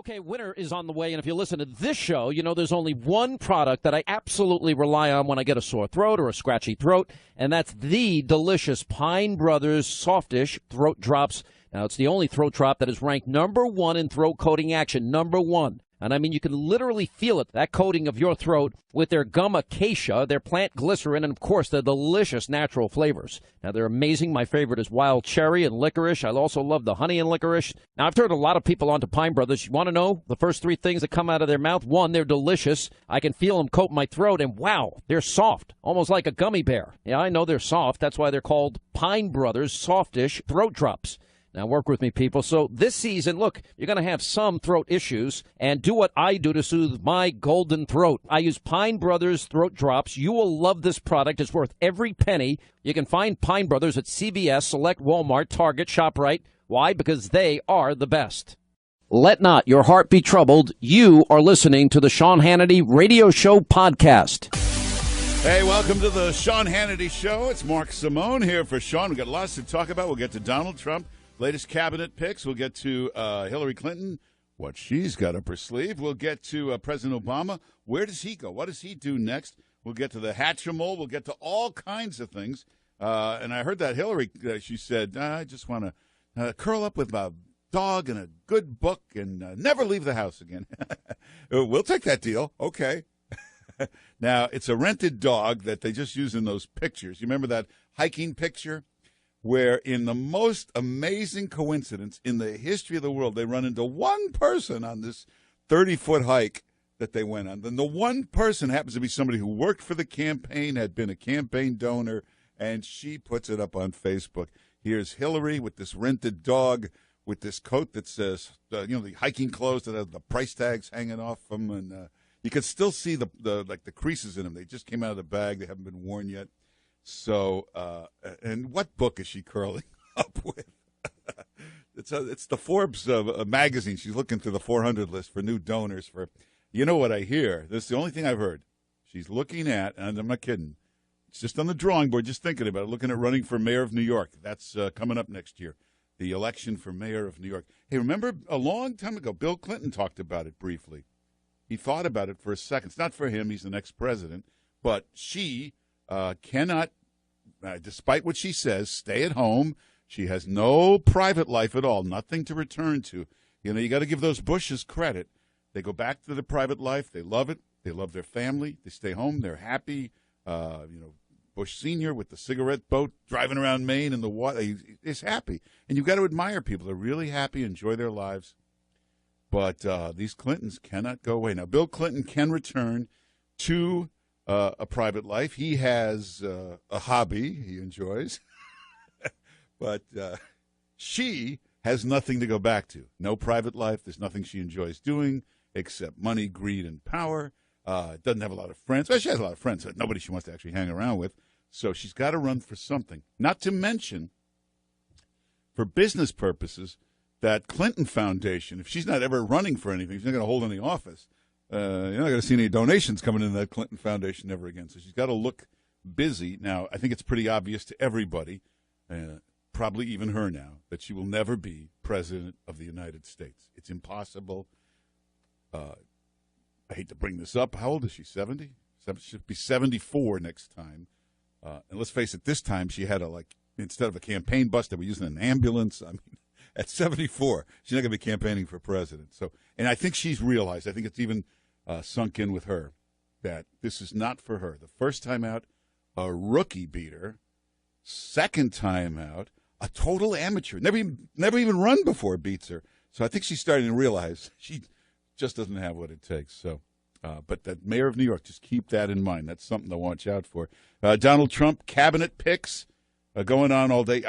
Okay, winter is on the way, and if you listen to this show, you know there's only one product that I absolutely rely on when I get a sore throat or a scratchy throat, and that's the delicious Pine Brothers Softish Throat Drops. Now, it's the only throat drop that is ranked #1 in throat coating action, #1. And I mean, you can literally feel it, that coating of your throat, with their gum acacia, their plant glycerin, and, of course, their delicious natural flavors. Now, they're amazing. My favorite is wild cherry and licorice. I also love the honey and licorice. Now, I've turned a lot of people onto Pine Brothers. You want to know the first three things that come out of their mouth? One, they're delicious. I can feel them coat my throat, and wow, they're soft, almost like a gummy bear. Yeah, I know they're soft. That's why they're called Pine Brothers Softish Throat Drops. Now, work with me, people. So this season, look, you're going to have some throat issues, and do what I do to soothe my golden throat. I use Pine Brothers Throat Drops. You will love this product. It's worth every penny. You can find Pine Brothers at CVS, Select, Walmart, Target, ShopRite. Why? Because they are the best. Let not your heart be troubled. You are listening to the Sean Hannity Radio Show podcast. Hey, welcome to the Sean Hannity Show. It's Mark Simone here for Sean. We've got lots to talk about. We'll get to Donald Trump. Latest cabinet picks. We'll get to Hillary Clinton, what she's got up her sleeve. We'll get to President Obama. Where does he go? What does he do next? We'll get to the Hatchimal. We'll get to all kinds of things. And I heard that Hillary, she said, I just want to curl up with a dog and a good book and never leave the house again. We'll take that deal. Okay. Now, it's a rented dog that they just use in those pictures. You remember that hiking picture? Where in the most amazing coincidence in the history of the world, they run into one person on this 30-foot hike that they went on. Then the one person happens to be somebody who worked for the campaign, had been a campaign donor, and she puts it up on Facebook. Here's Hillary with this rented dog with this coat that says, the hiking clothes that have the price tags hanging off them, and you can still see the creases in them. They just came out of the bag. They haven't been worn yet. So, and what book is she curling up with? It's the Forbes magazine. She's looking through the 400 list for new donors for, you know what I hear? This is the only thing I've heard. She's looking at, and I'm not kidding, it's just on the drawing board, just thinking about it, looking at running for mayor of New York. That's coming up next year, the election for mayor of New York. Hey, remember a long time ago, Bill Clinton talked about it briefly. He thought about it for a second. It's not for him. He's the next president. But she cannot, despite what she says, stay at home. She has no private life at all, nothing to return to. You know, you got to give those Bushes credit. They go back to their private life. They love it. They love their family. They stay home. They're happy. Bush Sr. with the cigarette boat driving around Maine in the water. He's happy. And you've got to admire people. They're really happy, enjoy their lives. But these Clintons cannot go away. Now, Bill Clinton can return to a private life. He has a hobby he enjoys. But she has nothing to go back to. No private life. There's nothing she enjoys doing except money, greed, and power. Doesn't have a lot of friends. Well, she has a lot of friends, but nobody she wants to actually hang around with. So she's got to run for something. Not to mention, for business purposes, that Clinton Foundation, if she's not ever running for anything, she's not going to hold any office, you're not going to see any donations coming into that Clinton Foundation ever again. So she's got to look busy. Now, I think it's pretty obvious to everybody, probably even her now, that she will never be president of the United States. It's impossible. I hate to bring this up. How old is she, 70? She'll be 74 next time. And let's face it, this time she had instead of a campaign bus, they were using an ambulance. I mean, at 74, she's not going to be campaigning for president. So, and I think she's realized, I think it's even sunk in with her, that this is not for her. The first time out, a rookie beat her. Second time out, a total amateur, never even run before, beats her. So I think she's starting to realize she just doesn't have what it takes. So, but that mayor of New York, just keep that in mind. That's something to watch out for. Donald Trump cabinet picks going on all day.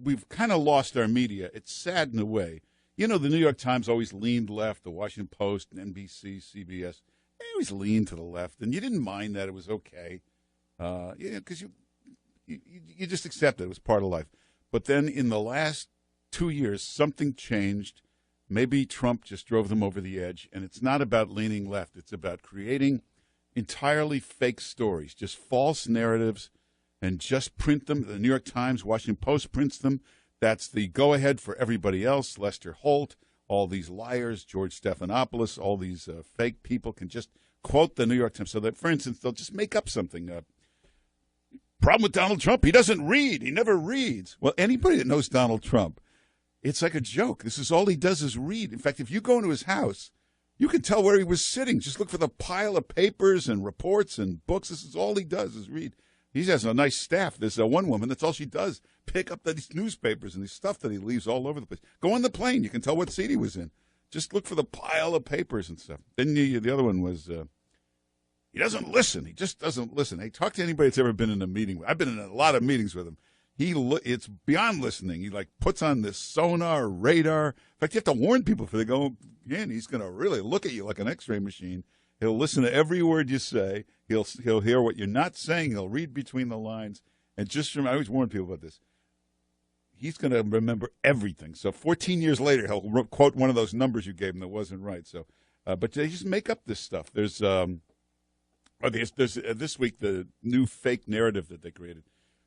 We've kind of lost our media. It's sad in a way. You know, the New York Times always leaned left. The Washington Post, and NBC, CBS, they always leaned to the left, and you didn't mind that. It was okay, because you just accept it. It was part of life. But then in the last 2 years, something changed. Maybe Trump just drove them over the edge, and it's not about leaning left. It's about creating entirely fake stories, just false narratives, and just print them. The New York Times, Washington Post prints them. That's the go-ahead for everybody else. Lester Holt, all these liars, George Stephanopoulos, all these fake people can just quote the New York Times. So that, for instance, they'll just make up something. Problem with Donald Trump, he doesn't read. He never reads. Well, anybody that knows Donald Trump, it's like a joke. This is all he does is read. In fact, if you go into his house, you can tell where he was sitting. Just look for the pile of papers and reports and books. This is all he does is read. He has a nice staff. There's one woman, that's all she does, pick up these newspapers and these stuff that he leaves all over the place. Go on the plane. You can tell what seat he was in. Just look for the pile of papers and stuff. Then the other one was he doesn't listen. He just doesn't listen. Hey, talk to anybody that's ever been in a meeting. I've been in a lot of meetings with him. It's beyond listening. He puts on this sonar, radar. In fact, you have to warn people before they go in. He's going to really look at you like an X-ray machine. He'll listen to every word you say. He'll hear what you're not saying. He'll read between the lines. And just remember, I always warn people about this. He's going to remember everything. So 14 years later, he'll quote one of those numbers you gave him that wasn't right. So, but they just make up this stuff. There's this week the new fake narrative that they created.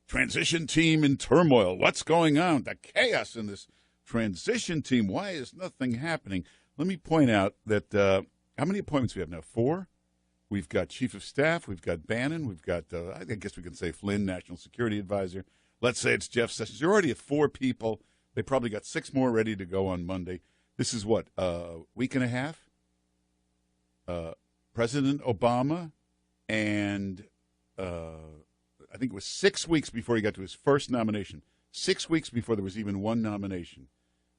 Transition team in turmoil. What's going on? The chaos in this transition team. Why is nothing happening? Let me point out that how many appointments we have now? 4. We've got Chief of Staff. We've got Bannon. We've got, I guess we can say Flynn, National Security Advisor. Let's say it's Jeff Sessions. You're already at 4 people. They probably got 6 more ready to go on Monday. This is what, a week and a half? President Obama and I think it was 6 weeks before he got to his first nomination. 6 weeks before there was even one nomination.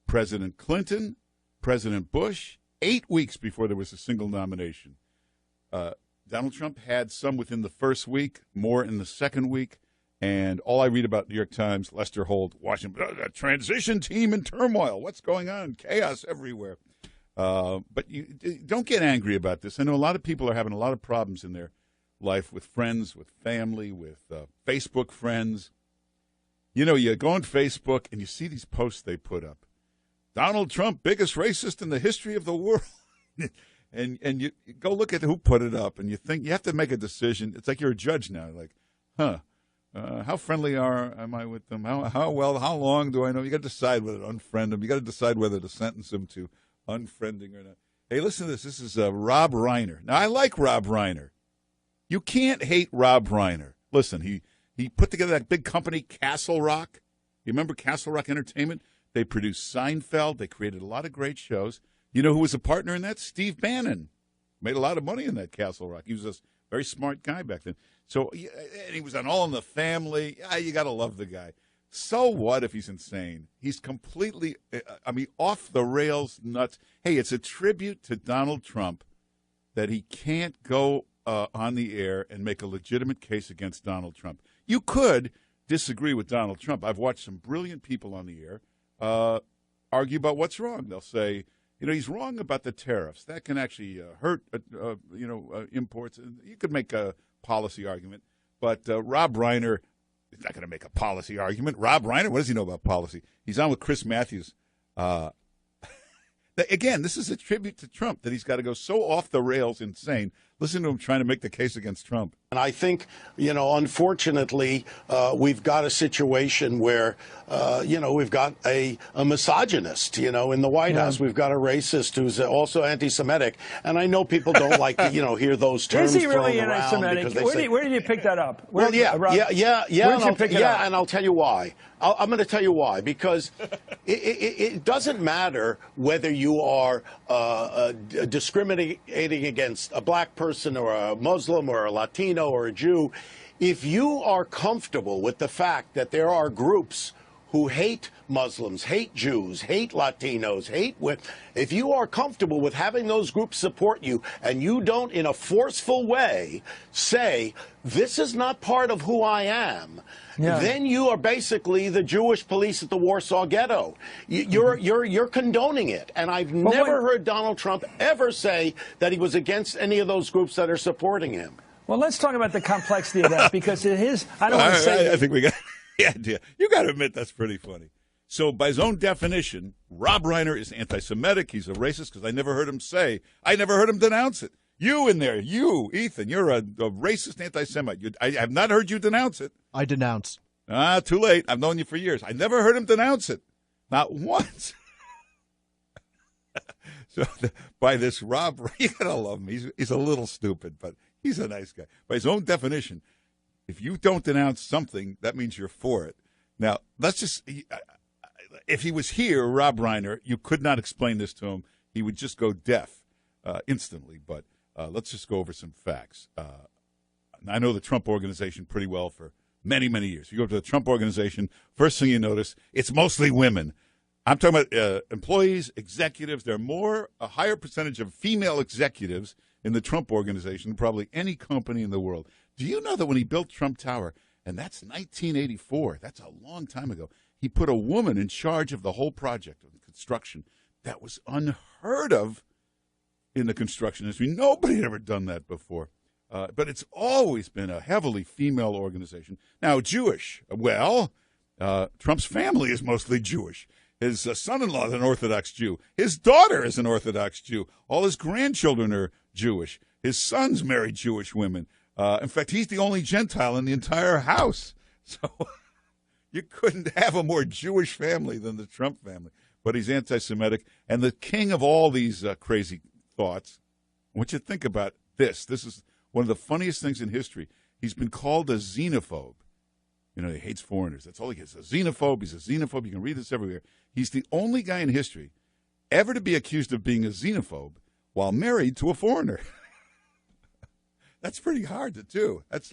President Clinton, President Bush, 8 weeks before there was a single nomination. Donald Trump had some within the first week, more in the second week, and all I read about New York Times, Lester Holt, Washington, a transition team in turmoil. What's going on? Chaos everywhere. But you don't get angry about this. I know a lot of people are having a lot of problems in their life with friends, with family, with Facebook friends. You know, you go on Facebook and you see these posts they put up. Donald Trump, biggest racist in the history of the world. and you go look at who put it up, and you think you have to make a decision. It's like you're a judge now. Like, how friendly am I with them? How long do I know? You got to decide whether to unfriend them. You got to decide whether to sentence them to unfriending or not. Hey, listen to this. This is Rob Reiner. Now, I like Rob Reiner. You can't hate Rob Reiner. Listen, he put together that big company, Castle Rock. You remember Castle Rock Entertainment? They produced Seinfeld. They created a lot of great shows. You know who was a partner in that? Steve Bannon. Made a lot of money in that Castle Rock. He was a very smart guy back then. So, and he was on All in the Family. You got to love the guy. So what if he's insane? He's completely, off the rails nuts. Hey, it's a tribute to Donald Trump that he can't go on the air and make a legitimate case against Donald Trump. You could disagree with Donald Trump. I've watched some brilliant people on the air argue about what's wrong. They'll say, he's wrong about the tariffs. That can actually hurt, imports. You could make a policy argument. But Rob Reiner is not going to make a policy argument. Rob Reiner, what does he know about policy? He's on with Chris Matthews. Again, this is a tribute to Trump that he's got to go so off the rails insane. Listen to him trying to make the case against Trump. And I think, unfortunately, we've got a situation where, we've got a misogynist, in the White House. We've got a racist who's also anti-Semitic. And I know people don't like to, hear those terms thrown around. Is he really anti-Semitic? Where did you pick that up? And I'll tell you why. I'm going to tell you why. Because it doesn't matter whether you are discriminating against a black person or a Muslim or a Latino or a Jew. If you are comfortable with the fact that there are groups who hate Muslims, hate Jews, hate Latinos, if you are comfortable with having those groups support you and you don't in a forceful way say, this is not part of who I am, then you are basically the Jewish police at the Warsaw Ghetto. You're condoning it. And I've never heard Donald Trump ever say that he was against any of those groups that are supporting him. Well, let's talk about the complexity of that, because it is, I don't want to say. I think we got the idea. You got to admit that's pretty funny. So by his own definition, Rob Reiner is anti-Semitic. He's a racist because I never heard him denounce it. You in there, Ethan, you're a racist anti-Semite. I have not heard you denounce it. I denounce. Too late. I've known you for years. I never heard him denounce it. Not once. So by this Rob, you gotta love him. He's a little stupid, but he's a nice guy. By his own definition, if you don't denounce something, that means you're for it. Now, let's just, if he was here, Rob Reiner, you could not explain this to him. He would just go deaf instantly. But let's just go over some facts. I know the Trump Organization pretty well for many, many years. You go to the Trump Organization, first thing you notice, it's mostly women. I'm talking about employees, executives. There are a higher percentage of female executives in the Trump Organization than probably any company in the world. Do you know that when he built Trump Tower, and that's 1984, that's a long time ago, he put a woman in charge of the whole project of construction. That was unheard of in the construction industry. Nobody had ever done that before. But it's always been a heavily female organization. Now, Jewish. Well, Trump's family is mostly Jewish. His son-in-law is an Orthodox Jew. His daughter is an Orthodox Jew. All his grandchildren are Jewish. His sons marry Jewish women. In fact, he's the only Gentile in the entire house. So you couldn't have a more Jewish family than the Trump family. But he's anti-Semitic. And the king of all these crazy thoughts, I want you to think about this. This is one of the funniest things in history. He's been called a xenophobe. You know, he hates foreigners. That's all he gets. A xenophobe. He's a xenophobe. You can read this everywhere. He's the only guy in history ever to be accused of being a xenophobe while married to a foreigner. That's pretty hard to do. That's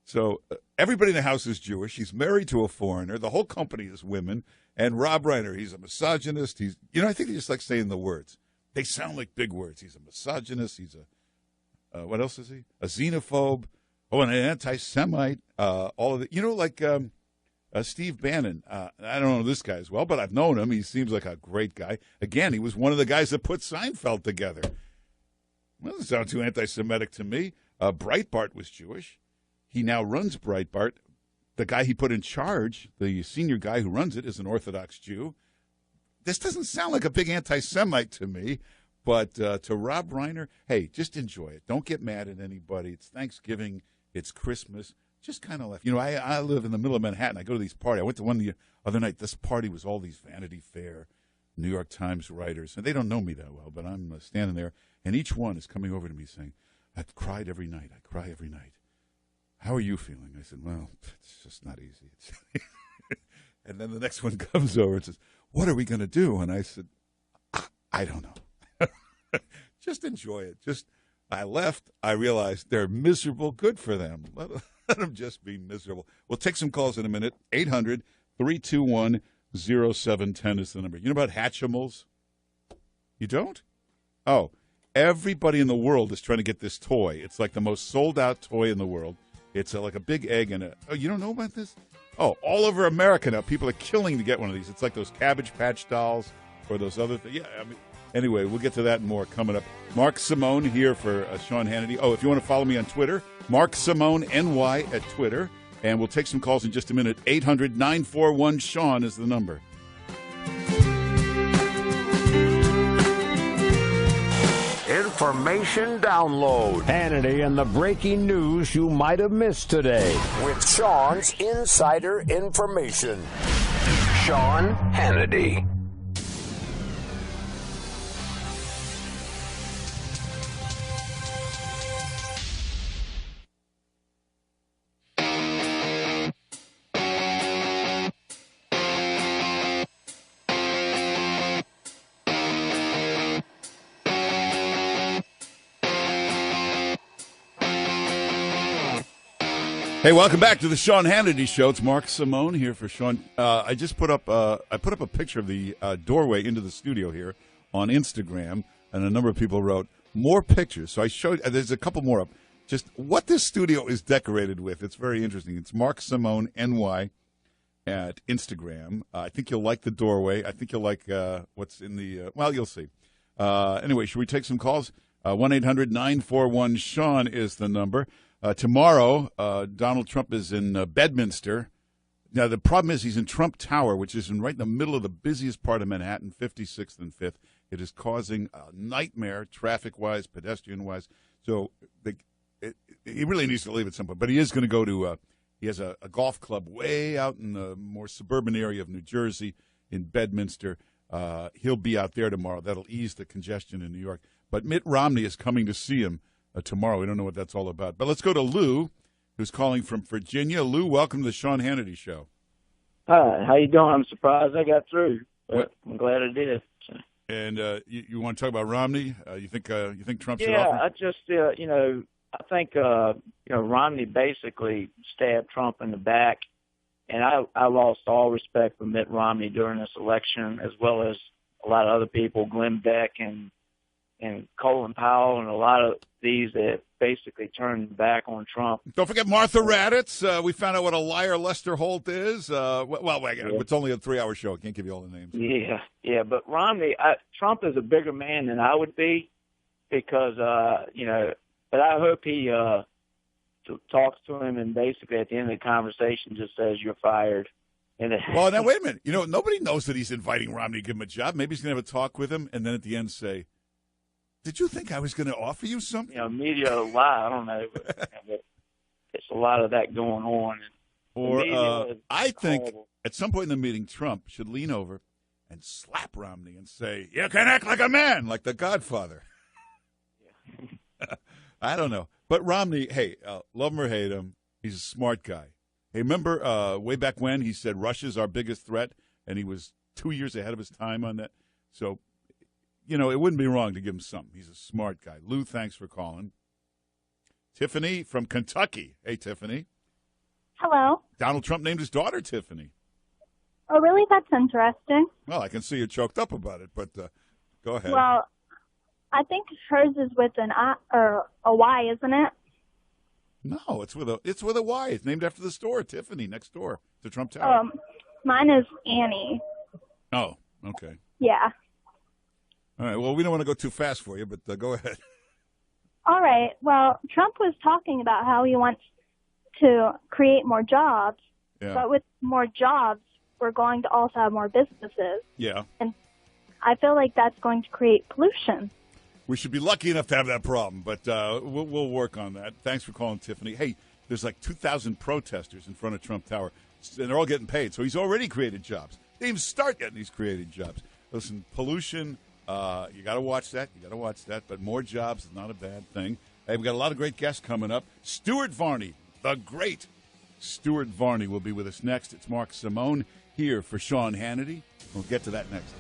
so everybody in the house is Jewish. He's married to a foreigner. The whole company is women. And Rob Reiner, he's a misogynist. I think he just likes saying the words. They sound like big words. He's a misogynist. He's what else is he? A xenophobe. Oh, and an anti-Semite. All of it. You know, like Steve Bannon. I don't know this guy as well, but I've known him. He seems like a great guy. Again, he was one of the guys that put Seinfeld together. Well, doesn't sound too anti-Semitic to me. Breitbart was Jewish. He now runs Breitbart. The guy he put in charge, the senior guy who runs it, is an Orthodox Jew. This doesn't sound like a big anti-Semite to me. But to Rob Reiner, hey, just enjoy it. Don't get mad at anybody. It's Thanksgiving. It's Christmas. Just kind of laugh. You know, I live in the middle of Manhattan. I go to these parties. I went to one the other night. This party was all these Vanity Fair, New York Times writers. And they don't know me that well, but I'm standing there. And each one is coming over to me saying, I've cried every night. I cry every night. How are you feeling? I said, well, it's just not easy. And then the next one comes over and says, what are we going to do? And I said, I don't know. Just enjoy it. I left. I realized they're miserable. Good for them. Let them just be miserable. We'll take some calls in a minute. 800-321-0710 is the number. You know about Hatchimals? You don't? Oh, everybody in the world is trying to get this toy. It's like the most sold-out toy in the world. It's like a big egg in it. Oh, you don't know about this? Oh, all over America now, people are killing to get one of these. It's like those Cabbage Patch dolls or those other things. Yeah, I mean, anyway, we'll get to that and more coming up. Mark Simone here for Sean Hannity. Oh, if you want to follow me on Twitter, Mark Simone NY at Twitter. And we'll take some calls in just a minute. 800-941-SEAN is the number. Information download. Hannity and the breaking news you might have missed today. With Sean's insider information. Sean Hannity. Hey, welcome back to the Sean Hannity Show. It's Mark Simone here for Sean. I just put up a picture of the doorway into the studio here on Instagram, and a number of people wrote more pictures. So I showed. There's a couple more up. Just what this studio is decorated with. It's very interesting. It's Mark Simone NY at Instagram. I think you'll like the doorway. I think you'll like what's in the. Well, you'll see. Anyway, should we take some calls? 1-800-941-SEAN is the number. Tomorrow, Donald Trump is in Bedminster. Now, the problem is he's in Trump Tower, which is right in the middle of the busiest part of Manhattan, 56th and 5th. It is causing a nightmare, traffic-wise, pedestrian-wise. So he really needs to leave at some point. But he is going to go to he has a golf club way out in the more suburban area of New Jersey in Bedminster. He'll be out there tomorrow. That'll ease the congestion in New York. But Mitt Romney is coming to see him tomorrow. We don't know what that's all about. But let's go to Lou, who's calling from Virginia. Lou, welcome to the Sean Hannity Show. Hi, how you doing? I'm surprised I got through, but I'm glad I did. And you want to talk about Romney? You think Trump should Yeah, offer? I just I think Romney basically stabbed Trump in the back, and I lost all respect for Mitt Romney during this election, as well as a lot of other people, Glenn Beck and Colin Powell, and a lot of these that basically turned back on Trump. Don't forget Martha Raddatz. We found out what a liar Lester Holt is. It's only a 3-hour show. I can't give you all the names. Yeah. But Romney, Trump is a bigger man than I would be because, but I hope he talks to him and basically at the end of the conversation just says, "You're fired." Well, now, wait a minute. Nobody knows that he's inviting Romney to give him a job. Maybe he's going to have a talk with him and then at the end say, "Did you think I was going to offer you something?" Media lie. I don't know, but it's a lot of that going on. Or I think at some point in the meeting, Trump should lean over and slap Romney and say, "You can act like a man, like the Godfather." Yeah. I don't know. But Romney, hey, love him or hate him, he's a smart guy. Hey, remember way back when he said Russia's our biggest threat, and he was 2 years ahead of his time on that? So, it wouldn't be wrong to give him something. He's a smart guy. Lou, thanks for calling. Tiffany from Kentucky. Hey, Tiffany. Hello. Donald Trump named his daughter Tiffany. Oh, really? That's interesting. Well, I can see you choked up about it, but go ahead. Well, I think hers is with an I or a Y, isn't it? No, it's with a Y. It's named after the store, Tiffany, next door to Trump Tower. Mine is Annie. Oh, okay. Yeah. All right. Well, we don't want to go too fast for you, but go ahead. All right. Well, Trump was talking about how he wants to create more jobs, but with more jobs, we're going to also have more businesses. Yeah. And I feel like that's going to create pollution. We should be lucky enough to have that problem, but we'll work on that. Thanks for calling, Tiffany. Hey, there's like 2,000 protesters in front of Trump Tower, and they're all getting paid. So he's already created jobs. They even start getting these created jobs. Listen, pollution, you got to watch that. But more jobs is not a bad thing. Hey, we've got a lot of great guests coming up. Stuart Varney, the great Stuart Varney, will be with us next. It's Mark Simone here for Sean Hannity. We'll get to that next.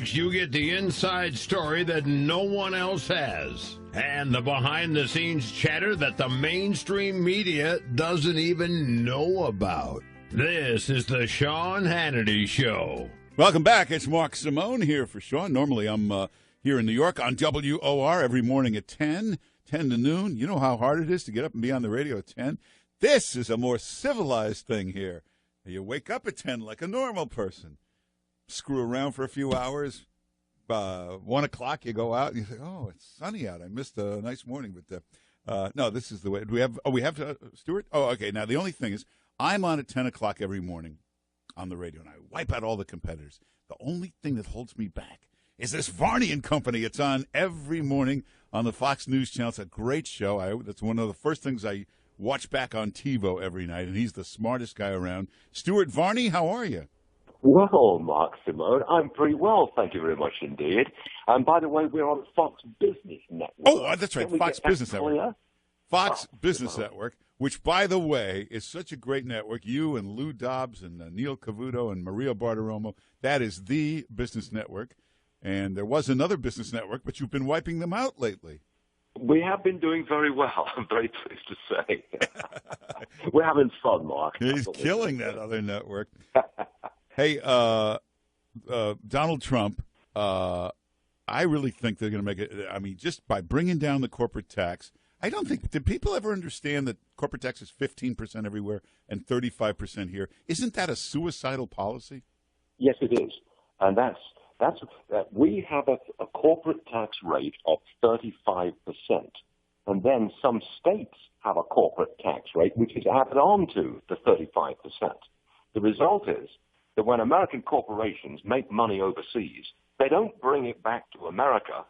You get the inside story that no one else has, and the behind-the-scenes chatter that the mainstream media doesn't even know about. This is the Sean Hannity Show. Welcome back. It's Mark Simone here for Sean. Normally I'm here in New York on WOR every morning at 10 to noon. You know how hard it is to get up and be on the radio at 10. This is a more civilized thing here. You wake up at 10 like a normal person. Screw around for a few hours. 1 o'clock, you go out and you say, "Oh, it's sunny out. I missed a nice morning." But no, this is the way. We have Stuart. Oh, okay. Now the only thing is, I'm on at 10 o'clock every morning on the radio, and I wipe out all the competitors. The only thing that holds me back is this Varney and Company. It's on every morning on the Fox News Channel. It's a great show. That's one of the first things I watch back on TiVo every night, and he's the smartest guy around. Stuart Varney, how are you? Well, Mark Simone, I'm pretty well, thank you very much indeed. And by the way, we're on Fox Business Network. Oh, that's right, Fox Business Network. Fox Business Network, which, by the way, is such a great network. You and Lou Dobbs and Neil Cavuto and Maria Bartiromo, that is the business network. And there was another business network, but you've been wiping them out lately. We have been doing very well, I'm very pleased to say. We're having fun, Mark. He's killing that other network. Hey, Donald Trump, I really think they're going to make it. I mean, just by bringing down the corporate tax, I don't think, did people ever understand that corporate tax is 15% everywhere and 35% here? Isn't that a suicidal policy? Yes, it is. And we have a corporate tax rate of 35%. and then some states have a corporate tax rate which is added on to the 35%. The result is that when American corporations make money overseas, they don't bring it back to America,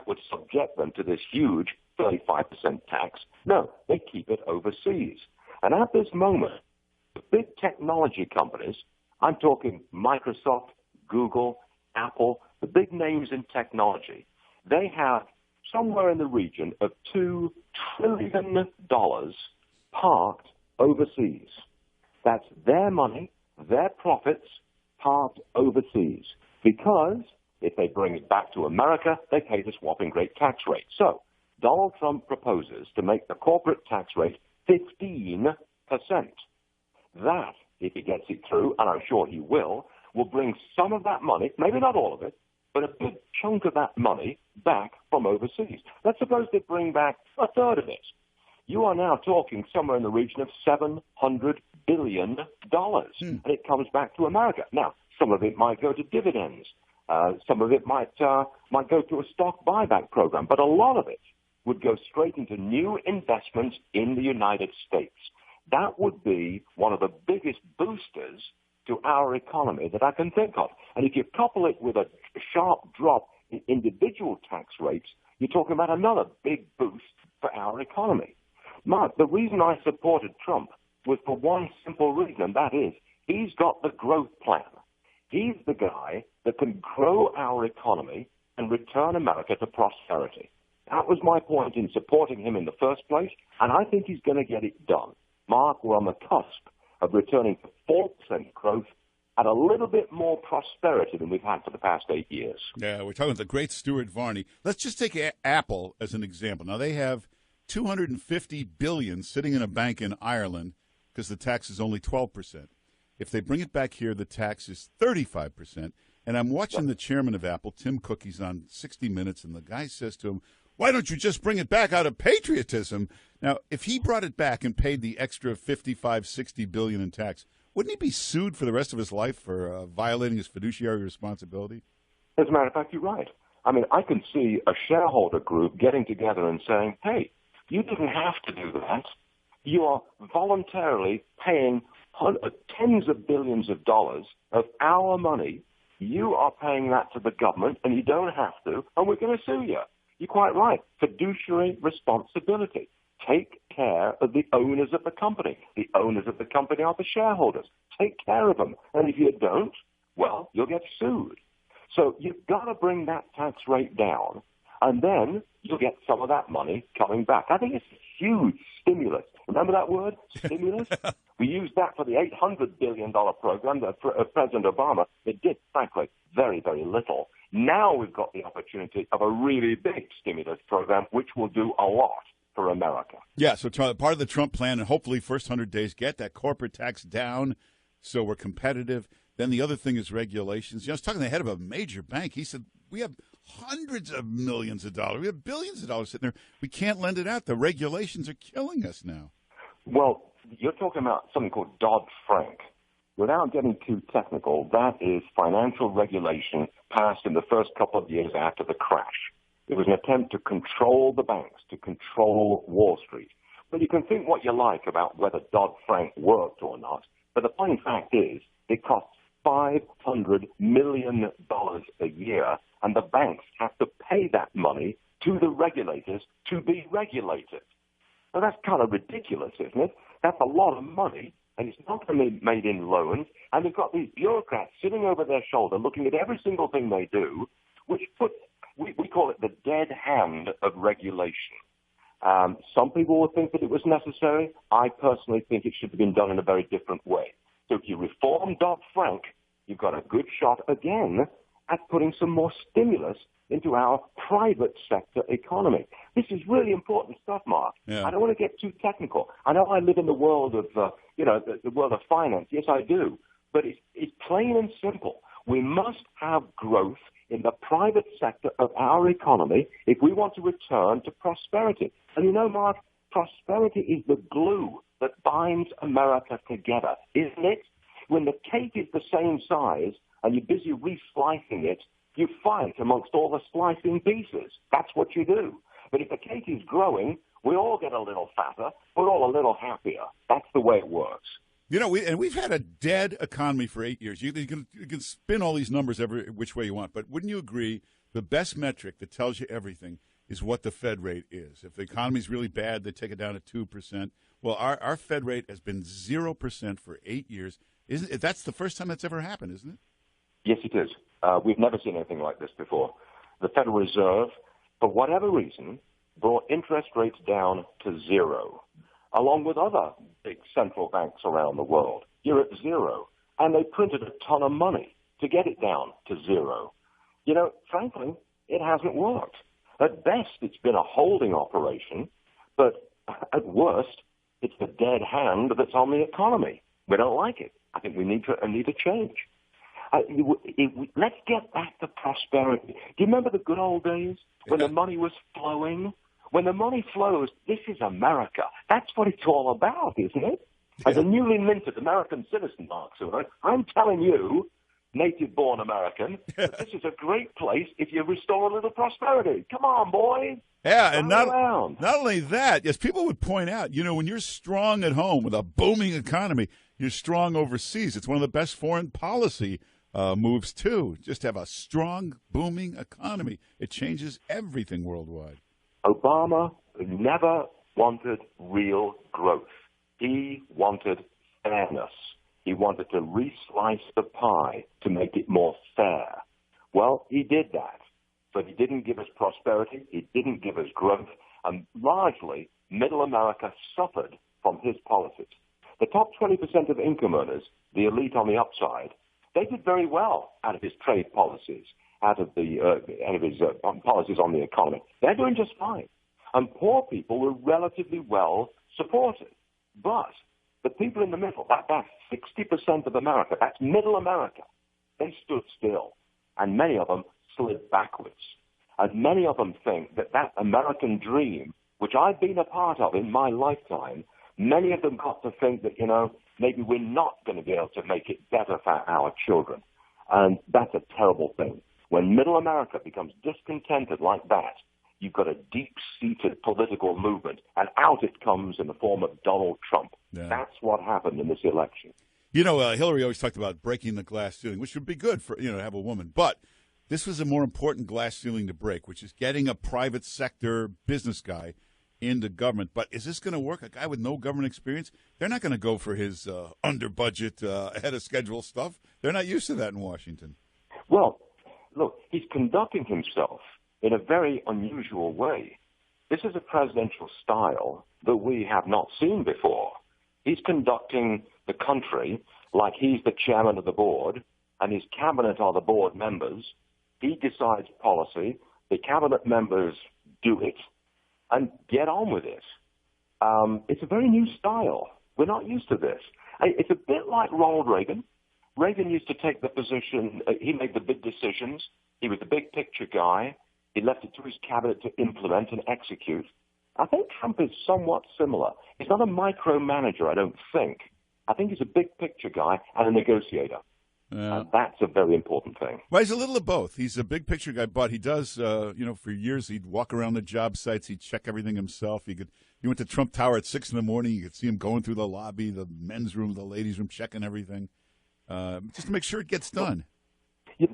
would subject them to this huge 35% tax. No, they keep it overseas. And at this moment, the big technology companies, I'm talking Microsoft, Google, Apple, the big names in technology, they have somewhere in the region of $2 trillion parked overseas. That's their money, their profits parked overseas. Because if they bring it back to America, they pay the whopping great tax rate. So Donald Trump proposes to make the corporate tax rate 15%. That, if he gets it through, and I'm sure he will bring some of that money, maybe not all of it, but a big chunk of that money back from overseas. Let's suppose they bring back a third of it. You are now talking somewhere in the region of $700 billion, and it comes back to America. Now, some of it might go to dividends. Some of it might go to a stock buyback program, but a lot of it would go straight into new investments in the United States. That would be one of the biggest boosters to our economy that I can think of. And if you couple it with a sharp drop in individual tax rates, you're talking about another big boost for our economy. Mark, the reason I supported Trump was for one simple reason, and that is he's got the growth plan. He's the guy that can grow our economy and return America to prosperity. That was my point in supporting him in the first place, and I think he's going to get it done. Mark, we're on the cusp of returning to 4% growth at a little bit more prosperity than we've had for the past 8 years. Yeah, we're talking with the great Stuart Varney. Let's just take Apple as an example. Now, they have $250 billion sitting in a bank in Ireland because the tax is only 12%. If they bring it back here, the tax is 35%. And I'm watching the chairman of Apple, Tim Cook, he's on 60 Minutes, and the guy says to him, why don't you just bring it back out of patriotism? Now, if he brought it back and paid the extra $55-60 billion in tax, wouldn't he be sued for the rest of his life for violating his fiduciary responsibility? As a matter of fact, you're right. I mean, I can see a shareholder group getting together and saying, hey, you didn't have to do that. You are voluntarily paying tens of billions of dollars of our money. You are paying that to the government, and you don't have to, and we're going to sue you. You're quite right. Fiduciary responsibility. Take care of the owners of the company. The owners of the company are the shareholders. Take care of them. And if you don't, well, you'll get sued. So you've got to bring that tax rate down, and then you'll get some of that money coming back. I think it's a huge stimulus. Remember that word, stimulus? We used that for the $800 billion program that President Obama. It did, frankly, very, very little. Now we've got the opportunity of a really big stimulus program, which will do a lot for America. Yeah, so part of the Trump plan, and hopefully first 100 days, get that corporate tax down so we're competitive. Then the other thing is regulations. You know, I was talking to the head of a major bank. He said, we have hundreds of millions of dollars. We have billions of dollars sitting there. We can't lend it out. The regulations are killing us now. Well, you're talking about something called Dodd-Frank. Without getting too technical, that is financial regulation passed in the first couple of years after the crash. It was an attempt to control the banks, to control Wall Street. But you can think what you like about whether Dodd-Frank worked or not, but the plain fact is it costs $500 million a year, and the banks have to pay that money to the regulators to be regulated. Now, that's kind of ridiculous, isn't it? That's a lot of money, and it's not going to be made in loans, and they've got these bureaucrats sitting over their shoulder looking at every single thing they do, which puts, we call it the dead hand of regulation. Some people will think that it was necessary. I personally think it should have been done in a very different way. So if you reform Dodd-Frank, you've got a good shot again at putting some more stimulus into our private sector economy. This is really important stuff, Mark. Yeah. I don't want to get too technical. I know I live in the world of, the world of finance. Yes, I do. But it's plain and simple. We must have growth in the private sector of our economy if we want to return to prosperity. And you know, Mark, prosperity is the glue that binds America together, isn't it? When the cake is the same size and you're busy re-slicing it, you fight amongst all the slicing pieces. That's what you do. But if the cake is growing, we all get a little fatter. We're all a little happier. That's the way it works. You know, we've had a dead economy for 8 years. You can spin all these numbers every which way you want, but wouldn't you agree the best metric that tells you everything is what the Fed rate is? If the economy's really bad, they take it down to 2%. Well, our Fed rate has been 0% for 8 years. That's the first time that's ever happened, isn't it? Yes, it is. We've never seen anything like this before. The Federal Reserve, for whatever reason, brought interest rates down to 0, along with other big central banks around the world. You're at 0. And they printed a ton of money to get it down to 0. You know, frankly, it hasn't worked. At best, it's been a holding operation, but at worst, it's the dead hand that's on the economy. We don't like it. I think we need a change. Let's get back to prosperity. Do you remember the good old days when the money was flowing? When the money flows, this is America. That's what it's all about, isn't it? As a newly minted American citizen, Mark Simone, I'm telling you, native-born American, that this is a great place if you restore a little prosperity. Come on, boy. Yeah, and not only that, as people would point out, you know, when you're strong at home with a booming economy, you're strong overseas. It's one of the best foreign policy moves, too. Just have a strong, booming economy. It changes everything worldwide. Obama never wanted real growth. He wanted fairness. He wanted to re-slice the pie to make it more fair. Well, he did that, but he didn't give us prosperity. He didn't give us growth, and largely, middle America suffered from his policies. The top 20% of income earners, the elite on the upside, they did very well out of his trade policies, out of his policies on the economy. They're doing just fine. And poor people were relatively well supported. But the people in the middle, that's 60% of America, that's middle America, they stood still. And many of them slid backwards. And many of them think that American dream, which I've been a part of in my lifetime, many of them got to think that, you know, maybe we're not going to be able to make it better for our children. And that's a terrible thing. When middle America becomes discontented like that, you've got a deep-seated political movement, and out it comes in the form of Donald Trump. Yeah. That's what happened in this election. You know, Hillary always talked about breaking the glass ceiling, which would be good for, you know, to have a woman. But this was a more important glass ceiling to break, which is getting a private sector business guy into government. But is this going to work? A guy with no government experience? They're not going to go for his under-budget, ahead-of-schedule stuff. They're not used to that in Washington. Well, look, he's conducting himself in a very unusual way. This is a presidential style that we have not seen before. He's conducting the country like he's the chairman of the board, and his cabinet are the board members. He decides policy. The cabinet members do it, and get on with it. It's a very new style. We're not used to this. It's a bit like Ronald Reagan. Reagan used to take the position, he made the big decisions. He was the big picture guy. He left it to his cabinet to implement and execute. I think Trump is somewhat similar. He's not a micromanager, I don't think. I think he's a big picture guy and a negotiator. And that's a very important thing. Well, he's a little of both. He's a big picture guy, but he does, you know, for years he'd walk around the job sites. He'd check everything himself. He went to Trump Tower at 6 in the morning. You could see him going through the lobby, the men's room, the ladies' room, checking everything, just to make sure it gets done.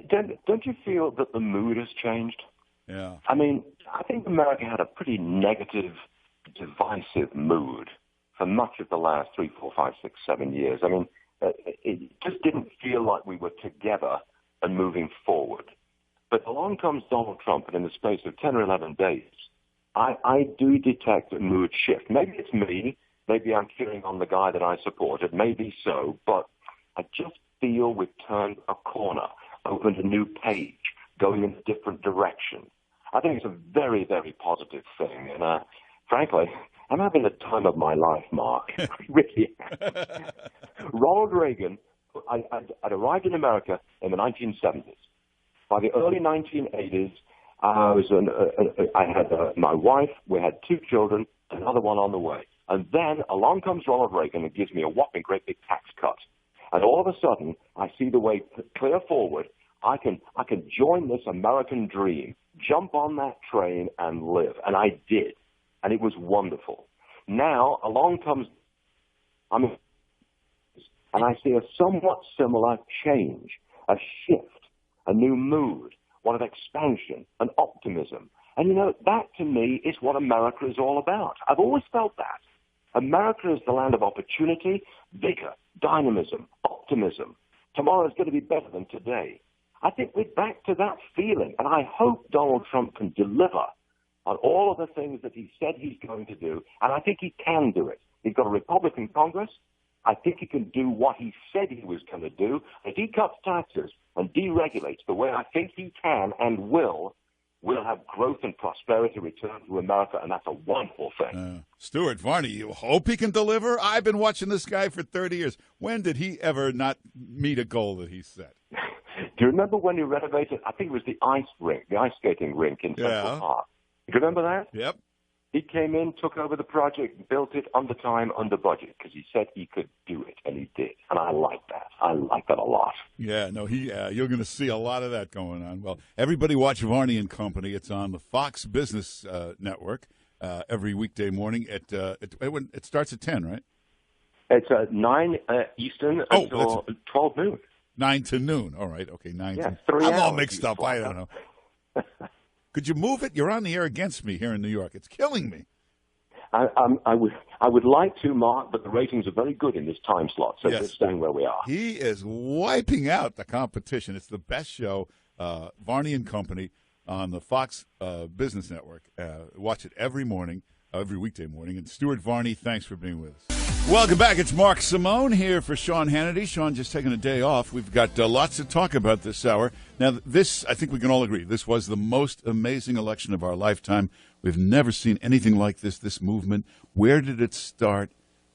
Don't you feel that the mood has changed? Yeah. I mean, I think America had a pretty negative, divisive mood for much of the last 3, 4, 5, 6, 7 years. I mean, it just didn't feel like we were together and moving forward. But along comes Donald Trump, and in the space of 10 or 11 days, I do detect a mood shift. Maybe it's me. Maybe I'm cheering on the guy that I supported. Maybe so. But I just feel we've turned a corner, opened a new page, going in a different direction. I think it's a very, very positive thing. And frankly, I'm having the time of my life, Mark. I really am. Ronald Reagan, I'd arrived in America in the 1970s. By the early 1980s, I had my wife, we had 2 children, another one on the way. And then along comes Ronald Reagan and gives me a whopping great big tax cut. And all of a sudden, I see the way clear forward. I can join this American dream, jump on that train and live. And I did. And it was wonderful. Now, along comes, and I see a somewhat similar change, a shift, a new mood, one of expansion and optimism. And, that to me is what America is all about. I've always felt that. America is the land of opportunity, vigor, dynamism, optimism. Tomorrow is going to be better than today. I think we're back to that feeling, and I hope Donald Trump can deliver on all of the things that he said he's going to do, and I think he can do it. He's got a Republican Congress. I think he can do what he said he was going to do. If he cuts taxes and deregulates the way I think he can and will, we'll have growth and prosperity return to America, and that's a wonderful thing. Stuart Varney, you hope he can deliver? I've been watching this guy for 30 years. When did he ever not meet a goal that he set? Do you remember when he renovated, I think it was the ice skating rink in Central Park? Do you remember that? Yep. He came in, took over the project, built it under time, under budget, because he said he could do it, and he did. And I like that. I like that a lot. Yeah, no, you're going to see a lot of that going on. Well, everybody watch Varney and Company. It's on the Fox Business Network every weekday morning. It starts at 10, right? It's 9 Eastern until 12 noon. 9 to noon. All right, okay, 9 to 3 I'm hours all mixed up. I don't know. Could you move it? You're on the air against me here in New York. It's killing me. I would like to, Mark, but the ratings are very good in this time slot, so we're staying where we are. He is wiping out the competition. It's the best show, Varney and Company, on the Fox Business Network. Watch it every morning, every weekday morning. And Stuart Varney, thanks for being with us. Welcome back. It's Mark Simone here for Sean Hannity. Sean just taking a day off. We've got lots to talk about this hour. Now, this, I think we can all agree, this was the most amazing election of our lifetime. We've never seen anything like this movement. Where did it start?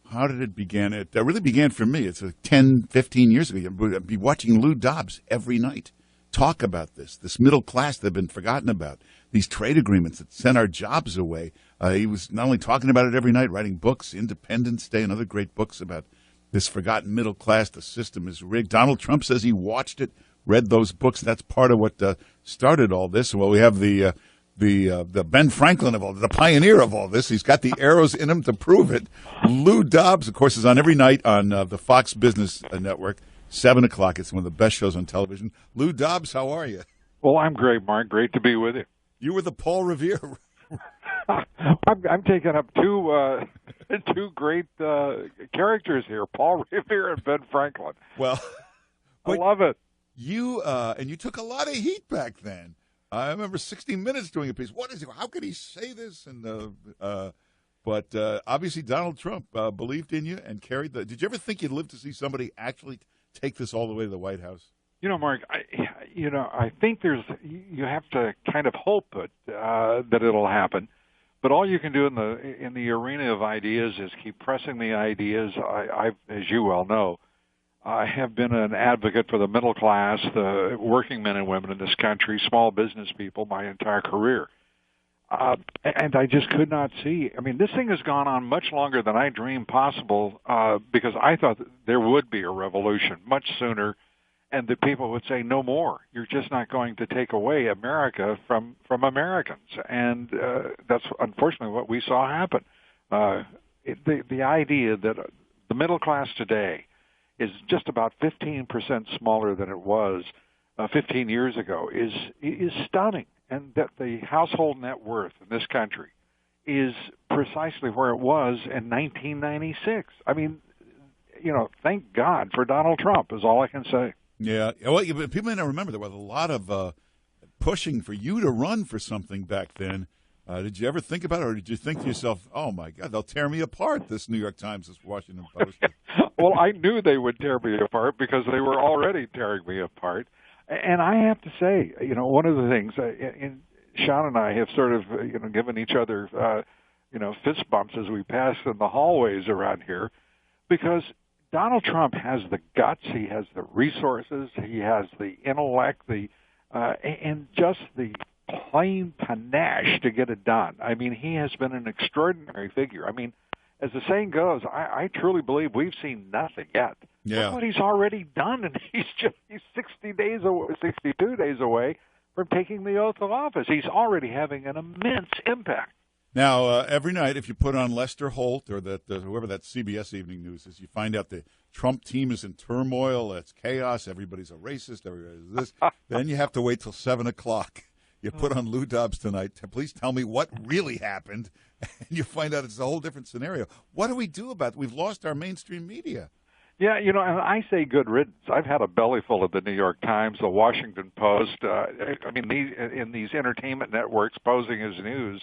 How did it begin? It really began for me. It's 10, 15 years ago. I'd be watching Lou Dobbs every night talk about this middle class that had been forgotten about, these trade agreements that sent our jobs away. He was not only talking about it every night, writing books, Independence Day and other great books about this forgotten middle class. The system is rigged. Donald Trump says he watched it, read those books. That's part of what started all this. Well, we have the Ben Franklin of all, the pioneer of all this. He's got the arrows in him to prove it. Lou Dobbs, of course, is on every night on the Fox Business Network, 7 o'clock. It's one of the best shows on television. Lou Dobbs, how are you? Well, I'm great, Mark. Great to be with you. You were the Paul Revere. I'm taking up two great characters here, Paul Revere and Ben Franklin. Well, I love it. You and you took a lot of heat back then. I remember 60 Minutes doing a piece. What is it? How could he say this? And but obviously Donald Trump believed in you and carried the. Did you ever think you'd live to see somebody actually take this all the way to the White House? Mark, I think you have to kind of hope that it'll happen. But all you can do in the arena of ideas is keep pressing the ideas. I, as you well know, I have been an advocate for the middle class, the working men and women in this country, small business people, my entire career. And I just could not see. I mean, this thing has gone on much longer than I dreamed possible because I thought that there would be a revolution much sooner and that people would say, no more. You're just not going to take away America from Americans. And that's unfortunately what we saw happen. The idea that the middle class today is just about 15% smaller than it was 15 years ago is stunning. And that the household net worth in this country is precisely where it was in 1996. I mean, thank God for Donald Trump is all I can say. Yeah. Well, people may not remember there was a lot of pushing for you to run for something back then. Did you ever think about it, or did you think to yourself, oh, my God, they'll tear me apart, this New York Times, this Washington Post? Well, I knew they would tear me apart because they were already tearing me apart. And I have to say, one of the things, Sean and I have sort of, given each other, fist bumps as we pass in the hallways around here, because Donald Trump has the guts, he has the resources, he has the intellect, and just the plain panache to get it done. I mean, he has been an extraordinary figure. I mean, as the saying goes, I truly believe we've seen nothing yet. Yeah. Look what he's already done, and he's 62 days away from taking the oath of office. He's already having an immense impact. Now, every night, if you put on Lester Holt or whoever that CBS Evening News is, you find out the Trump team is in turmoil. It's chaos. Everybody's a racist. Everybody's this. Then you have to wait till 7 o'clock. You put on Lou Dobbs tonight. Please tell me what really happened. And you find out it's a whole different scenario. What do we do about it? We've lost our mainstream media. Yeah, and I say good riddance. I've had a belly full of the New York Times, the Washington Post. In these entertainment networks posing as news.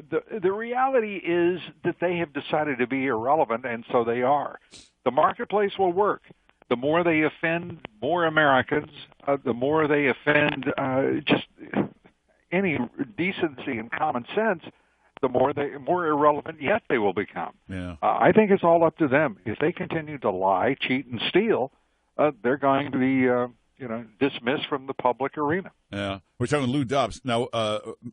The reality is that they have decided to be irrelevant, and so they are. The marketplace will work. The more they offend more Americans, the more they offend just any decency and common sense, the more irrelevant yet they will become. Yeah. I think it's all up to them. If they continue to lie, cheat, and steal, they're going to be dismissed from the public arena. Yeah. We're talking Lou Dobbs. Now,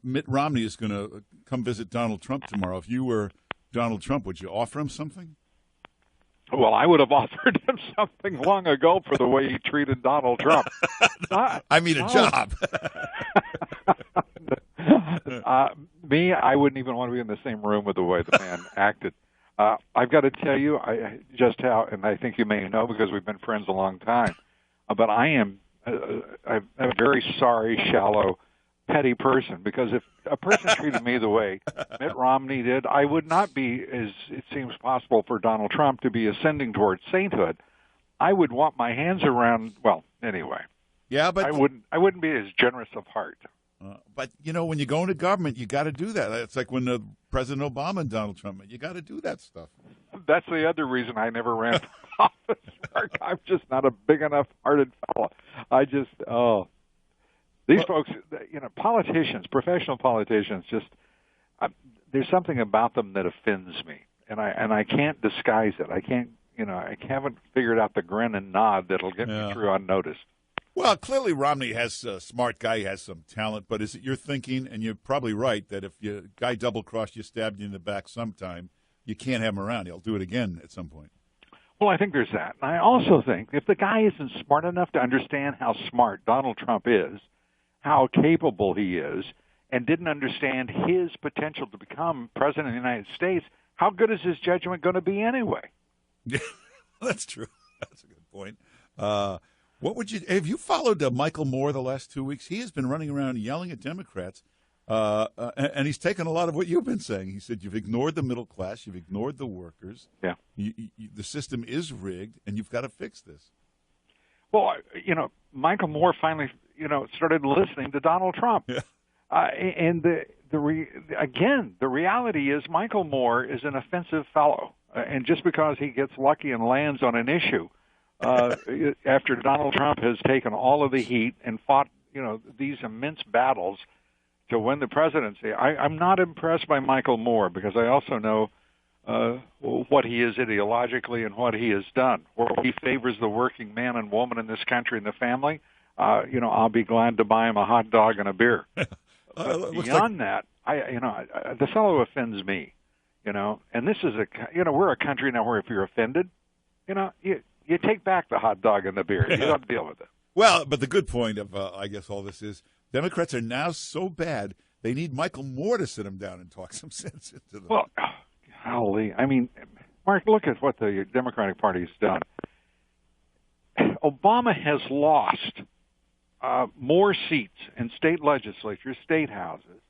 Mitt Romney is going to come visit Donald Trump tomorrow. If you were Donald Trump, would you offer him something? Well, I would have offered him something long ago for the way he treated Donald Trump. I mean, a job. I wouldn't even want to be in the same room with the way the man acted. I've got to tell you just how, and I think you may know because we've been friends a long time, but I am a very sorry, shallow, petty person, because if a person treated me the way Mitt Romney did, I would not be, as it seems possible for Donald Trump to be ascending towards sainthood. I would want my hands around, well, anyway. Yeah, but I wouldn't be as generous of heart. But, when you go into government, you got to do that. It's like when President Obama and Donald Trump met. You got to do that stuff. That's the other reason I never ran for office, Mark. I'm just not a big enough hearted fellow. These folks, politicians, professional politicians, just there's something about them that offends me, and I can't disguise it. I can't, I haven't figured out the grin and nod that'll get me through unnoticed. Well, clearly Romney has a smart guy, he has some talent, but is it your thinking, and you're probably right, that if your guy double-crossed you, stabbed you in the back sometime, you can't have him around. He'll do it again at some point. Well, I think there's that. And I also think if the guy isn't smart enough to understand how smart Donald Trump is, how capable he is, and didn't understand his potential to become president of the United States, how good is his judgment going to be anyway? Yeah, that's true. That's a good point. What would you have you followed Michael Moore the last 2 weeks? He has been running around yelling at Democrats, and he's taken a lot of what you've been saying. He said you've ignored the middle class, you've ignored the workers. Yeah, the system is rigged, and you've got to fix this. Well, Michael Moore finally, started listening to Donald Trump, and the reality is Michael Moore is an offensive fellow, and just because he gets lucky and lands on an issue. After Donald Trump has taken all of the heat and fought, these immense battles to win the presidency, I'm not impressed by Michael Moore because I also know what he is ideologically and what he has done. Where he favors the working man and woman in this country and the family, I'll be glad to buy him a hot dog and a beer. Beyond that, the fellow offends me, and this is we're a country now where if you're offended, you take back the hot dog and the beer. You don't deal with it. Well, but the good point of, I guess, all this is Democrats are now so bad, they need Michael Moore to sit them down and talk some sense into them. Well, golly. I mean, Mark, look at what the Democratic Party has done. Obama has lost more seats in state legislatures, state houses.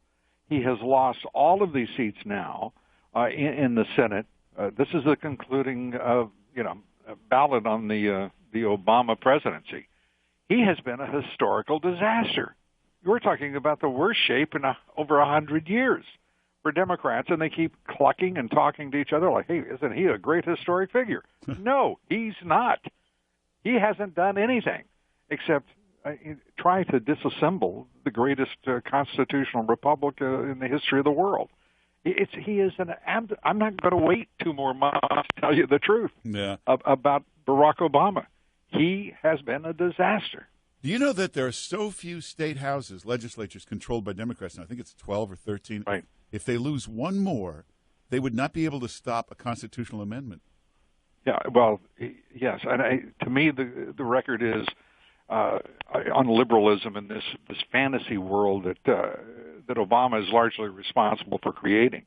He has lost all of these seats now in the Senate. This is the concluding of, ballot on the Obama presidency. He has been a historical disaster. You're talking about the worst shape in over 100 years for Democrats, and they keep clucking and talking to each other like, hey, isn't he a great historic figure? No, he's not. He hasn't done anything except try to disassemble the greatest constitutional republic in the history of the world. I'm not going to wait 2 more months to tell you the truth about Barack Obama. He has been a disaster. Do you know that there are so few state houses, legislatures controlled by Democrats, and I think it's 12 or 13. Right. If they lose one more, they would not be able to stop a constitutional amendment. Yeah, well, yes. And to me, the record is on liberalism in this fantasy world that Obama is largely responsible for creating.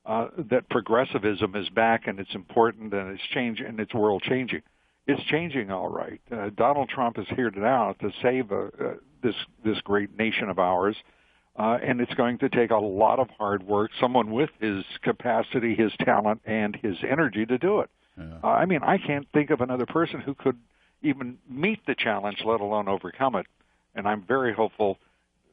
That progressivism is back and it's important and it's changing and it's world changing. It's changing all right. Donald Trump is here now to save this great nation of ours, and it's going to take a lot of hard work, someone with his capacity, his talent, and his energy to do it. Yeah. I mean, I can't think of another person who could even meet the challenge, let alone overcome it. And I'm very hopeful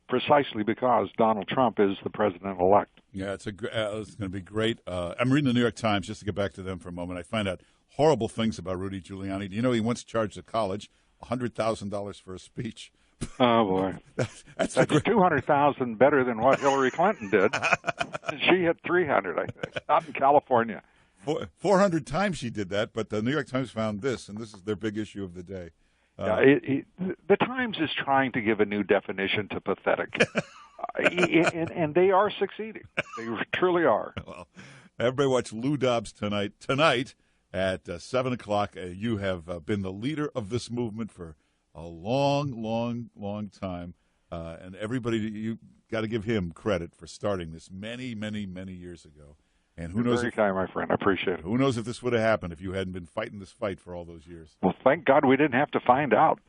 precisely because Donald Trump is the president-elect. Yeah, it's going to be great. I'm reading the New York Times, just to get back to them for a moment. I find out horrible things about Rudy Giuliani. Do you know he once charged a college $100,000 for a speech? Oh, boy. That's $200,000 better than what Hillary Clinton did. She hit $300,000, I think, out in California. 400 times she did that, but the New York Times found this, and this is their big issue of the day. The Times is trying to give a new definition to pathetic, and they are succeeding. They truly are. Well, everybody watch Lou Dobbs tonight. Tonight at 7 o'clock, you have been the leader of this movement for a long, long, long time, and everybody, you got to give him credit for starting this many, many, many years ago. And who knows? Very kind, my friend. I appreciate it. Who knows if this would have happened if you hadn't been fighting this fight for all those years? Well, thank God we didn't have to find out.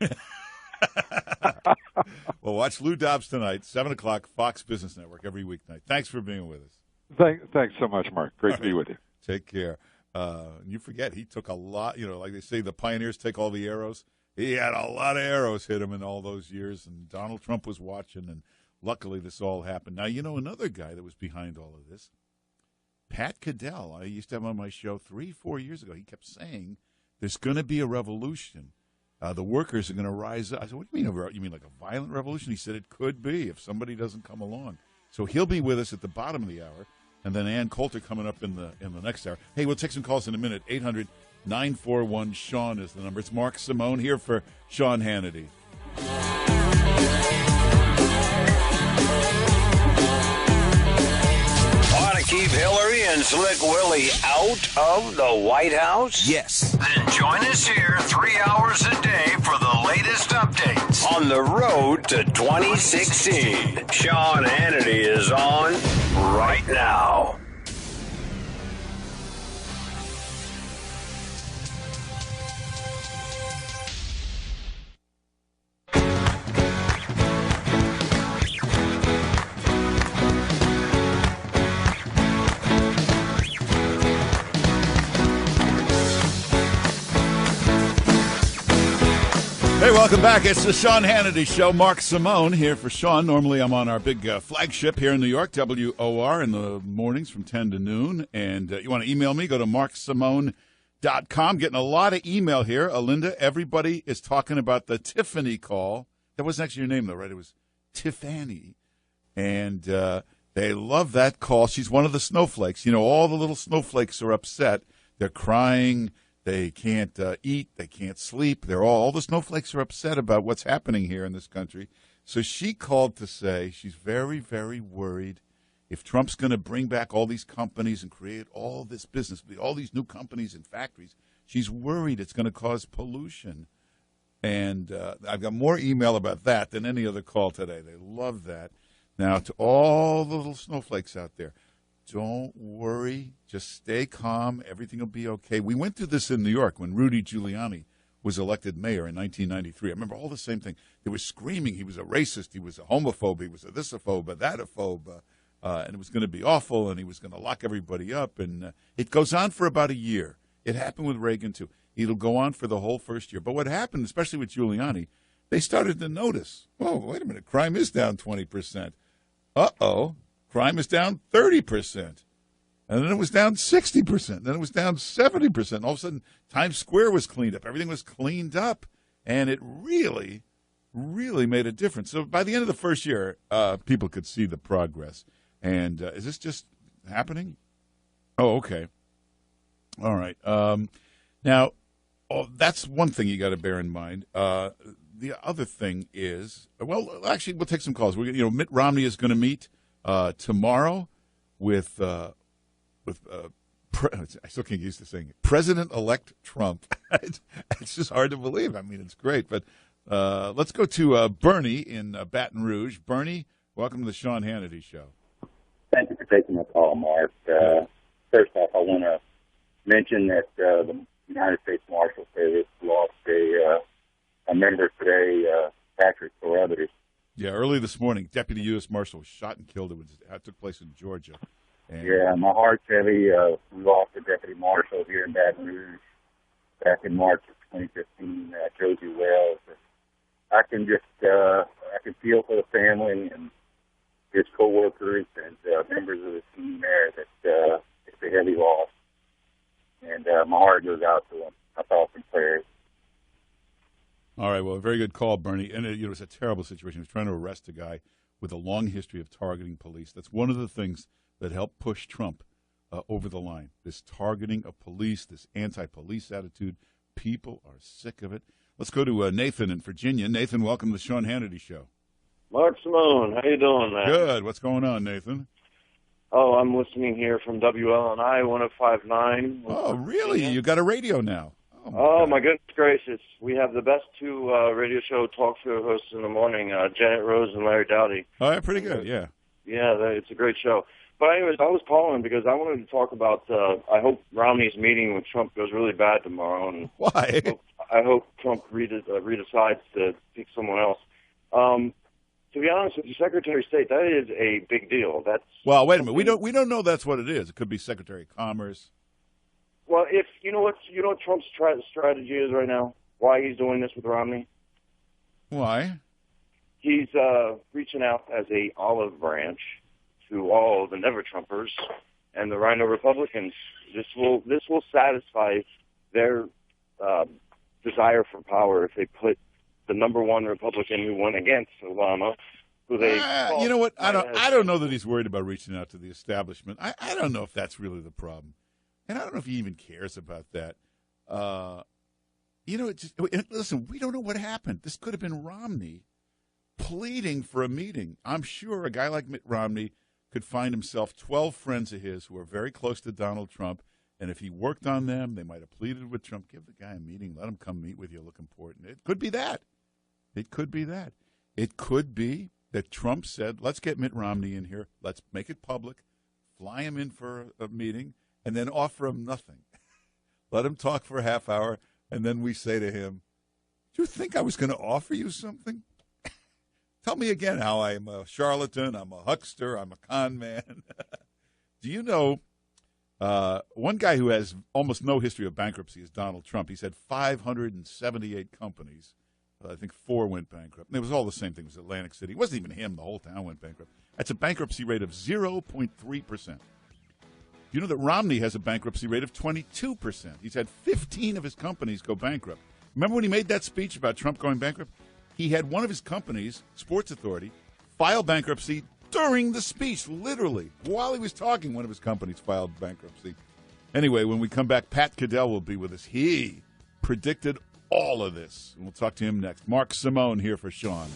Well, watch Lou Dobbs tonight, 7 o'clock, Fox Business Network, every weeknight. Thanks for being with us. Thanks so much, Mark. Great to be with you. Take care. You forget, he took a lot, like they say, the pioneers take all the arrows. He had a lot of arrows hit him in all those years, and Donald Trump was watching, and luckily this all happened. Now, another guy that was behind all of this, Pat Cadell, I used to have on my show 3-4 years ago. He kept saying there's going to be a revolution. The workers are going to rise up. I said, what do you mean? You mean like a violent revolution? He said it could be if somebody doesn't come along. So he'll be with us at the bottom of the hour, and then Ann Coulter coming up in the next hour. Hey, we'll take some calls in a minute. 800-941-SEAN is the number. It's Mark Simone here for Sean Hannity. Keep Hillary and Slick Willie out of the White House? Yes. Then join us here 3 hours a day for the latest updates on the road to 2016. Sean Hannity is on right now. Hey, welcome back. It's the Sean Hannity Show. Mark Simone here for Sean. Normally I'm on our big flagship here in New York, WOR, in the mornings from 10 to noon. And you want to email me, go to marksimone.com. Getting a lot of email here. Alinda, everybody is talking about the Tiffany call. That wasn't actually your name, though, right? It was Tiffany. And they love that call. She's one of the snowflakes. All the little snowflakes are upset. They're crying. They can't eat. They can't sleep. All the snowflakes are upset about what's happening here in this country. So she called to say she's very, very worried if Trump's going to bring back all these companies and create all this business, all these new companies and factories. She's worried it's going to cause pollution. And I've got more email about that than any other call today. They love that. Now, to all the little snowflakes out there, don't worry. Just stay calm. Everything will be okay. We went through this in New York when Rudy Giuliani was elected mayor in 1993. I remember all the same thing. They were screaming he was a racist, he was a homophobe, he was a thisophobe, a thatophobe, and it was going to be awful, and he was going to lock everybody up. And it goes on for about a year. It happened with Reagan, too. It'll go on for the whole first year. But what happened, especially with Giuliani, they started to notice, oh, wait a minute, crime is down 20%. Uh-oh. Crime is down 30%. And then it was down 60%. Then it was down 70%. All of a sudden, Times Square was cleaned up. Everything was cleaned up. And it really, really made a difference. So by the end of the first year, people could see the progress. And is this just happening? Oh, okay. All right. Now, that's one thing you got to bear in mind. The other thing is, well, actually, we'll take some calls. Mitt Romney is going to meet tomorrow with I still can't get used to saying it, President-elect Trump. It's just hard to believe. I mean, it's great, but Let's go to Bernie in Baton Rouge. Bernie, welcome to the Sean Hannity Show. Thank you for taking my call, Mark. First off, I want to mention that the United States Marshal Service lost a member today, Patrick Carruthers. Yeah, early this morning, Deputy U.S. Marshal was shot and killed. It took place in Georgia. And yeah, my heart's heavy. We lost a deputy marshal here in Baton Rouge back in March of 2015, Josie Wells. I can feel for the family and his coworkers and members of the team there that it's a heavy loss. And my heart goes out to them. My thoughts and prayers. All right, well, a very good call, Bernie. And it was a terrible situation. He was trying to arrest a guy with a long history of targeting police. That's one of the things that helped push Trump over the line, this targeting of police, this anti-police attitude. People are sick of it. Let's go to Nathan in Virginia. Nathan, welcome to the Sean Hannity Show. Mark Simone, how you doing, man? Good. What's going on, Nathan? Oh, I'm listening here from WLNI 105.9. Oh, really? You got a radio now? Oh, my goodness gracious. We have the best two radio show talk show hosts in the morning, Janet Rose and Larry Dowdy. Oh, yeah, pretty good, yeah. Yeah, it's a great show. But anyways, I was calling because I wanted to talk about, I hope Romney's meeting with Trump goes really bad tomorrow. And why? I hope Trump decides to pick someone else. To be honest with you, Secretary of State, that is a big deal. Well, wait a minute. We don't know that's what it is. It could be Secretary of Commerce. Well, if you know what Trump's strategy is right now, why he's doing this with Romney? Why? He's reaching out as a olive branch to all the never-Trumpers and the Rhino Republicans. This will satisfy their desire for power if they put the number one Republican who went against Obama, who they you know what? I don't know that he's worried about reaching out to the establishment. I don't know if that's really the problem. And I don't know if he even cares about that. Listen, we don't know what happened. This could have been Romney pleading for a meeting. I'm sure a guy like Mitt Romney could find himself 12 friends of his who are very close to Donald Trump, and if he worked on them, they might have pleaded with Trump, give the guy a meeting, let him come meet with you, look important. It could be that. It could be that. It could be that Trump said, let's get Mitt Romney in here, let's make it public, fly him in for a meeting, and then offer him nothing. Let him talk for a half hour, and then we say to him, do you think I was going to offer you something? Tell me again how I'm a charlatan, I'm a huckster, I'm a con man. Do you know one guy who has almost no history of bankruptcy is Donald Trump. He's had 578 companies. I think 4 went bankrupt. And it was all the same thing. It was Atlantic City. It wasn't even him. The whole town went bankrupt. That's a bankruptcy rate of 0.3%. You know that Romney has a bankruptcy rate of 22%. He's had 15 of his companies go bankrupt. Remember when he made that speech about Trump going bankrupt? He had one of his companies, Sports Authority, file bankruptcy during the speech, literally. While he was talking, one of his companies filed bankruptcy. Anyway, when we come back, Pat Cadell will be with us. He predicted all of this. And we'll talk to him next. Mark Simone here for Sean.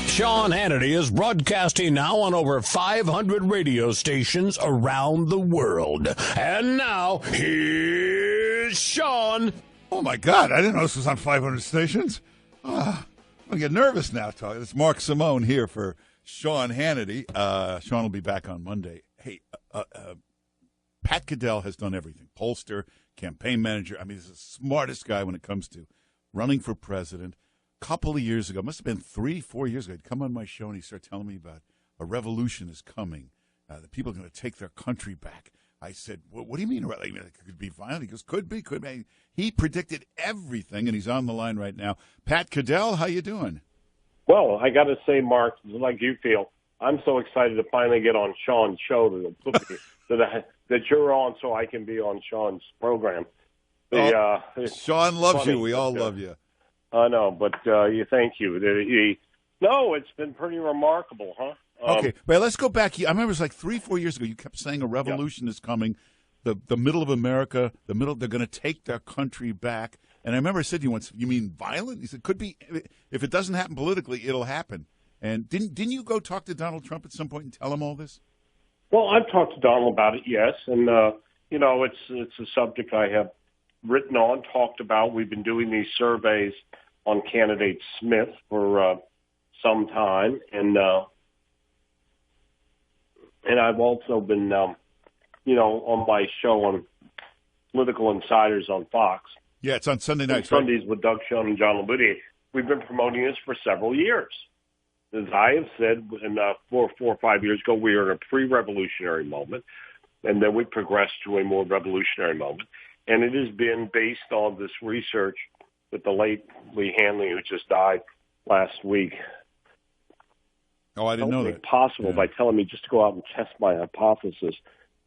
Sean Hannity is broadcasting now on over 500 radio stations around the world. And now, here's Sean. Oh, my God. I didn't know this was on 500 stations. I'm going to get nervous now. It's Mark Simone here for Sean Hannity. Sean will be back on Monday. Hey, Pat Cadell has done everything. Pollster, campaign manager. I mean, he's the smartest guy when it comes to running for president. Couple of years ago, must have been 3-4 years ago, he'd come on my show and he'd start telling me about a revolution is coming. The people are going to take their country back. I said, what do you mean? Like, it could be violent? He goes, could be. He predicted everything, and he's on the line right now. Pat Cadell, how you doing? Well, I got to say, Mark, like you feel, I'm so excited to finally get on Sean's show that you're on so I can be on Sean's program. Sean loves you. We all love you. I know, but thank you. No, it's been pretty remarkable, huh? Okay, but let's go back. I remember it was like 3-4 years ago. You kept saying a revolution is coming. The middle of America, they're going to take their country back. And I remember I said to you once, you mean violent? He said, could be. If it doesn't happen politically, it'll happen. And didn't you go talk to Donald Trump at some point and tell him all this? Well, I've talked to Donald about it, yes. And, it's a subject I have written on, talked about. We've been doing these surveys on candidate Smith for some time. And I've also been, on my show on Political Insiders on Fox. Yeah, it's on Sunday nights. Sundays with Doug Schoen and John LaBoudier. We've been promoting this for several years. As I have said, 4 or 5 years ago, we were in a pre-revolutionary moment, and then we progressed to a more revolutionary moment. And it has been based on this research that the late Lee Hanley, who just died last week, Oh, I didn't know that. Possible by telling me just to go out and test my hypothesis.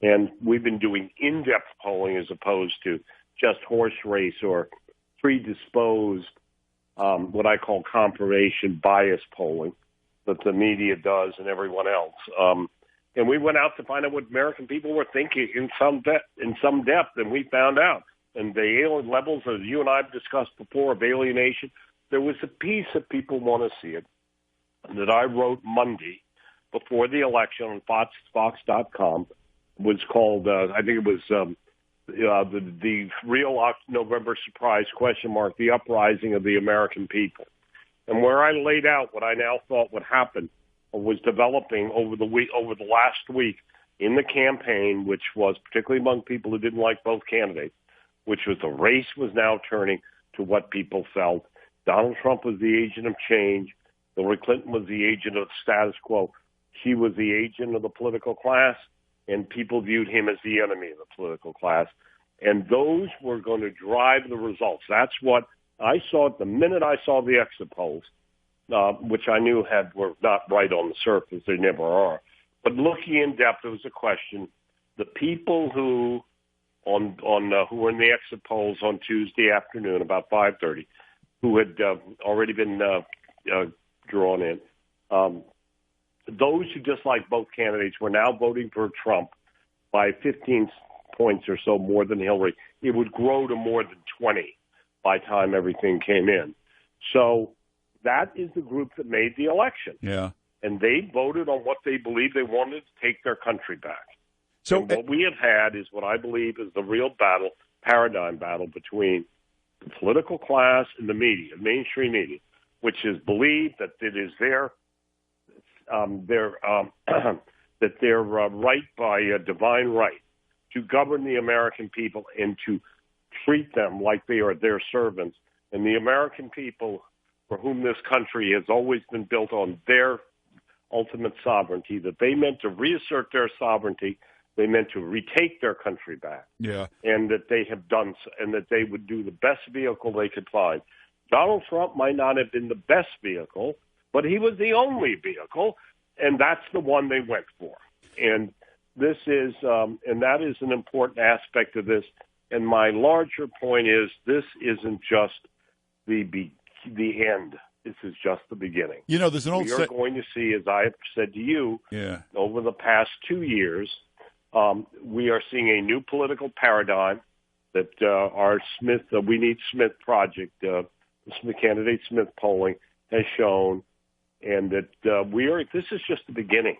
And we've been doing in-depth polling as opposed to just horse race or predisposed, what I call confirmation bias polling that the media does and everyone else. And we went out to find out what American people were thinking in some depth, and we found out. And the alien levels, as you and I have discussed before, of alienation, there was a piece that people want to see it that I wrote Monday before the election on Fox.com. Was called, I think it was the real November surprise ? The uprising of the American people. And where I laid out what I now thought would happen was developing over the last week in the campaign, which was particularly among people who didn't like both candidates, which was the race was now turning to what people felt. Donald Trump was the agent of change. Hillary Clinton was the agent of the status quo. She was the agent of the political class, and people viewed him as the enemy of the political class. And those were going to drive the results. That's what I saw the minute I saw the exit polls, which I knew were not right on the surface. They never are. But looking in depth, it was a question. The people who were in the exit polls on Tuesday afternoon, about 5:30, who had already been drawn in, those who dislike both candidates were now voting for Trump by 15 points or so more than Hillary. It would grow to more than 20 by the time everything came in. So that is the group that made the election. Yeah. And they voted on what they believed they wanted to take their country back. So what we have had is what I believe is the real paradigm battle between the political class and the media, mainstream media, which is believed that it is their right by a divine right to govern the American people and to treat them like they are their servants. And the American people, for whom this country has always been built on their ultimate sovereignty, that they meant to reassert their sovereignty, they meant to retake their country back. Yeah. And that they have done so, and that they would do the best vehicle they could find. Donald Trump might not have been the best vehicle, but he was the only vehicle, and that's the one they went for. And this is, and that is an important aspect of this. And my larger point is, this isn't just the end. This is just the beginning. You know, there's an old. We are going to see, as I have said to you, over the past 2 years, we are seeing a new political paradigm that our We Need Smith project, the candidate Smith polling has shown, and that this is just the beginning.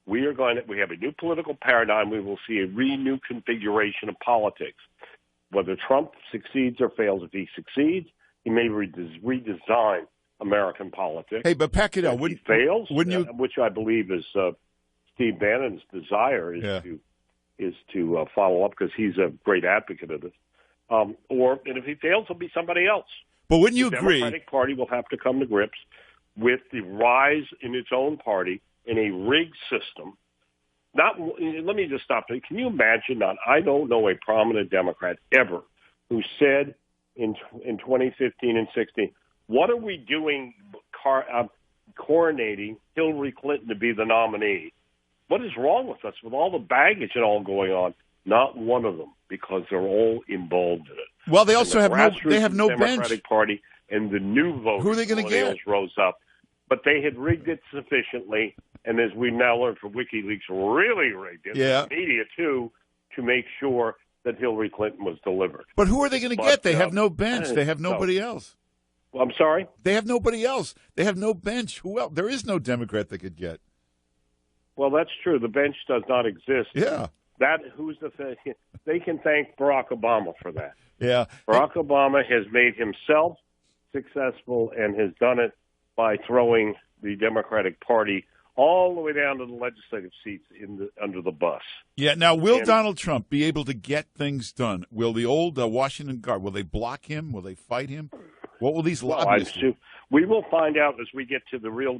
We have a new political paradigm. We will see a new configuration of politics. Whether Trump succeeds or fails, if he succeeds, he may redesign American politics. Hey, but Pat Cadell, if he fails, which I believe is Steve Bannon's desire is to follow up, because he's a great advocate of this. And if he fails, he'll be somebody else. But wouldn't you agree? The Democratic Party will have to come to grips with the rise in its own party in a rigged system. Let me just stop there. Can you imagine? I don't know a prominent Democrat ever who said in 2015 and 16, "What are we doing, coronating Hillary Clinton to be the nominee? What is wrong with us with all the baggage and all going on?" Not one of them, because they're all involved in it. Well, they also have no Democratic bench. Party and the new voters. Who are they going to get? Rose up, but they had rigged it sufficiently and as we now learned from WikiLeaks, really rigged it, the media too, to make sure that Hillary Clinton was delivered. But who are they going to get? They have no bench. They have nobody else. Well, I'm sorry? They have nobody else. They have no bench. Who else? There is no Democrat they could get. Well, that's true. The bench does not exist. Yeah. Who's the thing? They can thank Barack Obama for that. Yeah. Barack Obama has made himself successful and has done it by throwing the Democratic Party all the way down to the legislative seats under the bus. Yeah. Now, will Donald Trump be able to get things done? Will the old Washington Guard, will they block him? Will they fight him? What will these lobbyists do? We will find out as we get to the real,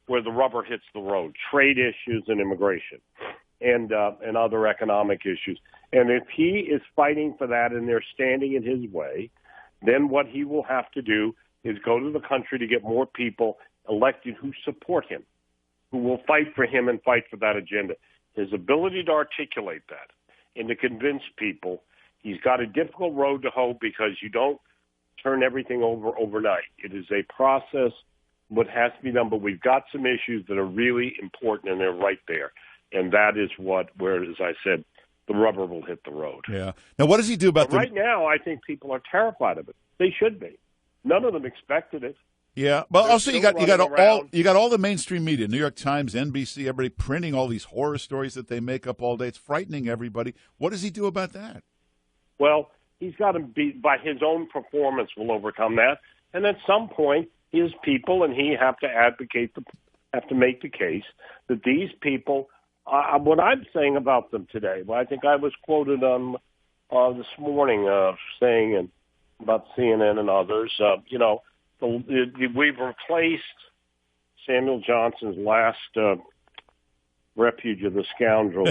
where the rubber hits the road, trade issues and immigration and other economic issues. And if he is fighting for that and they're standing in his way, then what he will have to do is go to the country to get more people elected who support him, who will fight for him and fight for that agenda. His ability to articulate that and to convince people, he's got a difficult road to hoe because you don't turn everything over overnight. It is a process, what has to be done, but we've got some issues that are really important, and they're right there. And that is where, as I said, the rubber will hit the road. Yeah. Now, what does he do about right now, I think people are terrified of it. They should be. None of them expected it. Yeah, but They're also you got around. all the mainstream media, New York Times, NBC, everybody printing all these horror stories that they make up all day. It's frightening everybody. What does he do about that? Well, he's got to be, by his own performance, will overcome that. And at some point, his people and he have to have to make the case that these people, what I'm saying about them today, well, I think I was quoted on this morning saying about CNN and others, we've replaced Samuel Johnson's last refuge of the scoundrel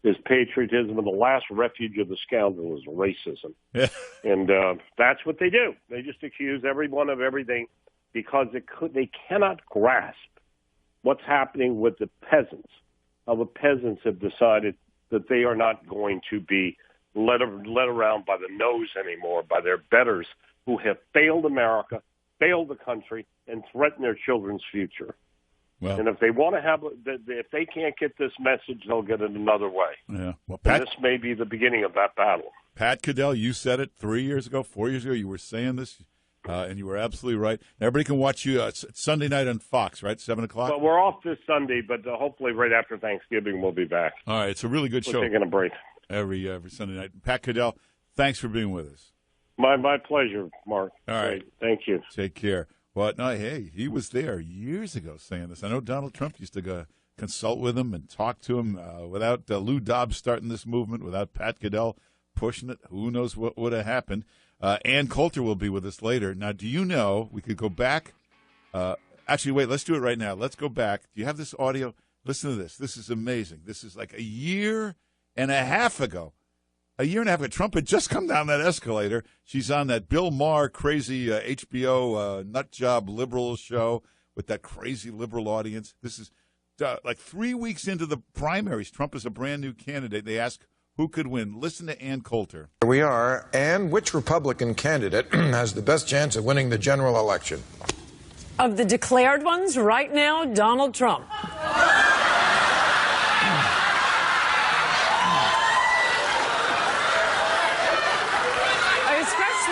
is patriotism, and the last refuge of the scoundrel is racism. Yeah. And that's what they do. They just accuse everyone of everything because they cannot grasp what's happening with the peasants. How the peasants have decided that they are not going to be led around by the nose anymore, by their betters who have failed America, failed the country, and threatened their children's future. Well, and if they want to if they can't get this message, they'll get it another way. Yeah. Well, and this may be the beginning of that battle. Pat Cadell, you said it 3 years ago, 4 years ago. You were saying this, and you were absolutely right. Everybody can watch you Sunday night on Fox, right? 7 o'clock. Well, we're off this Sunday, but hopefully right after Thanksgiving we'll be back. All right, it's a really good show. We're taking a break every Sunday night. Pat Cadell, thanks for being with us. My pleasure, Mark. All right. Great. Thank you. Take care. But no, hey, he was there years ago saying this. I know Donald Trump used to go consult with him and talk to him without Lou Dobbs starting this movement, without Pat Cadell pushing it. Who knows what would have happened? Ann Coulter will be with us later. Now, do you know, we could go back. Actually, wait, let's do it right now. Let's go back. Do you have this audio? Listen to this. This is amazing. This is like a year and a half ago. A year and a half ago, Trump had just come down that escalator. She's on that Bill Maher crazy HBO nut job liberal show with that crazy liberal audience. This is like 3 weeks into the primaries. Trump is a brand new candidate. They ask who could win. Listen to Ann Coulter. Here we are. Ann, which Republican candidate has the best chance of winning the general election? Of the declared ones right now, Donald Trump.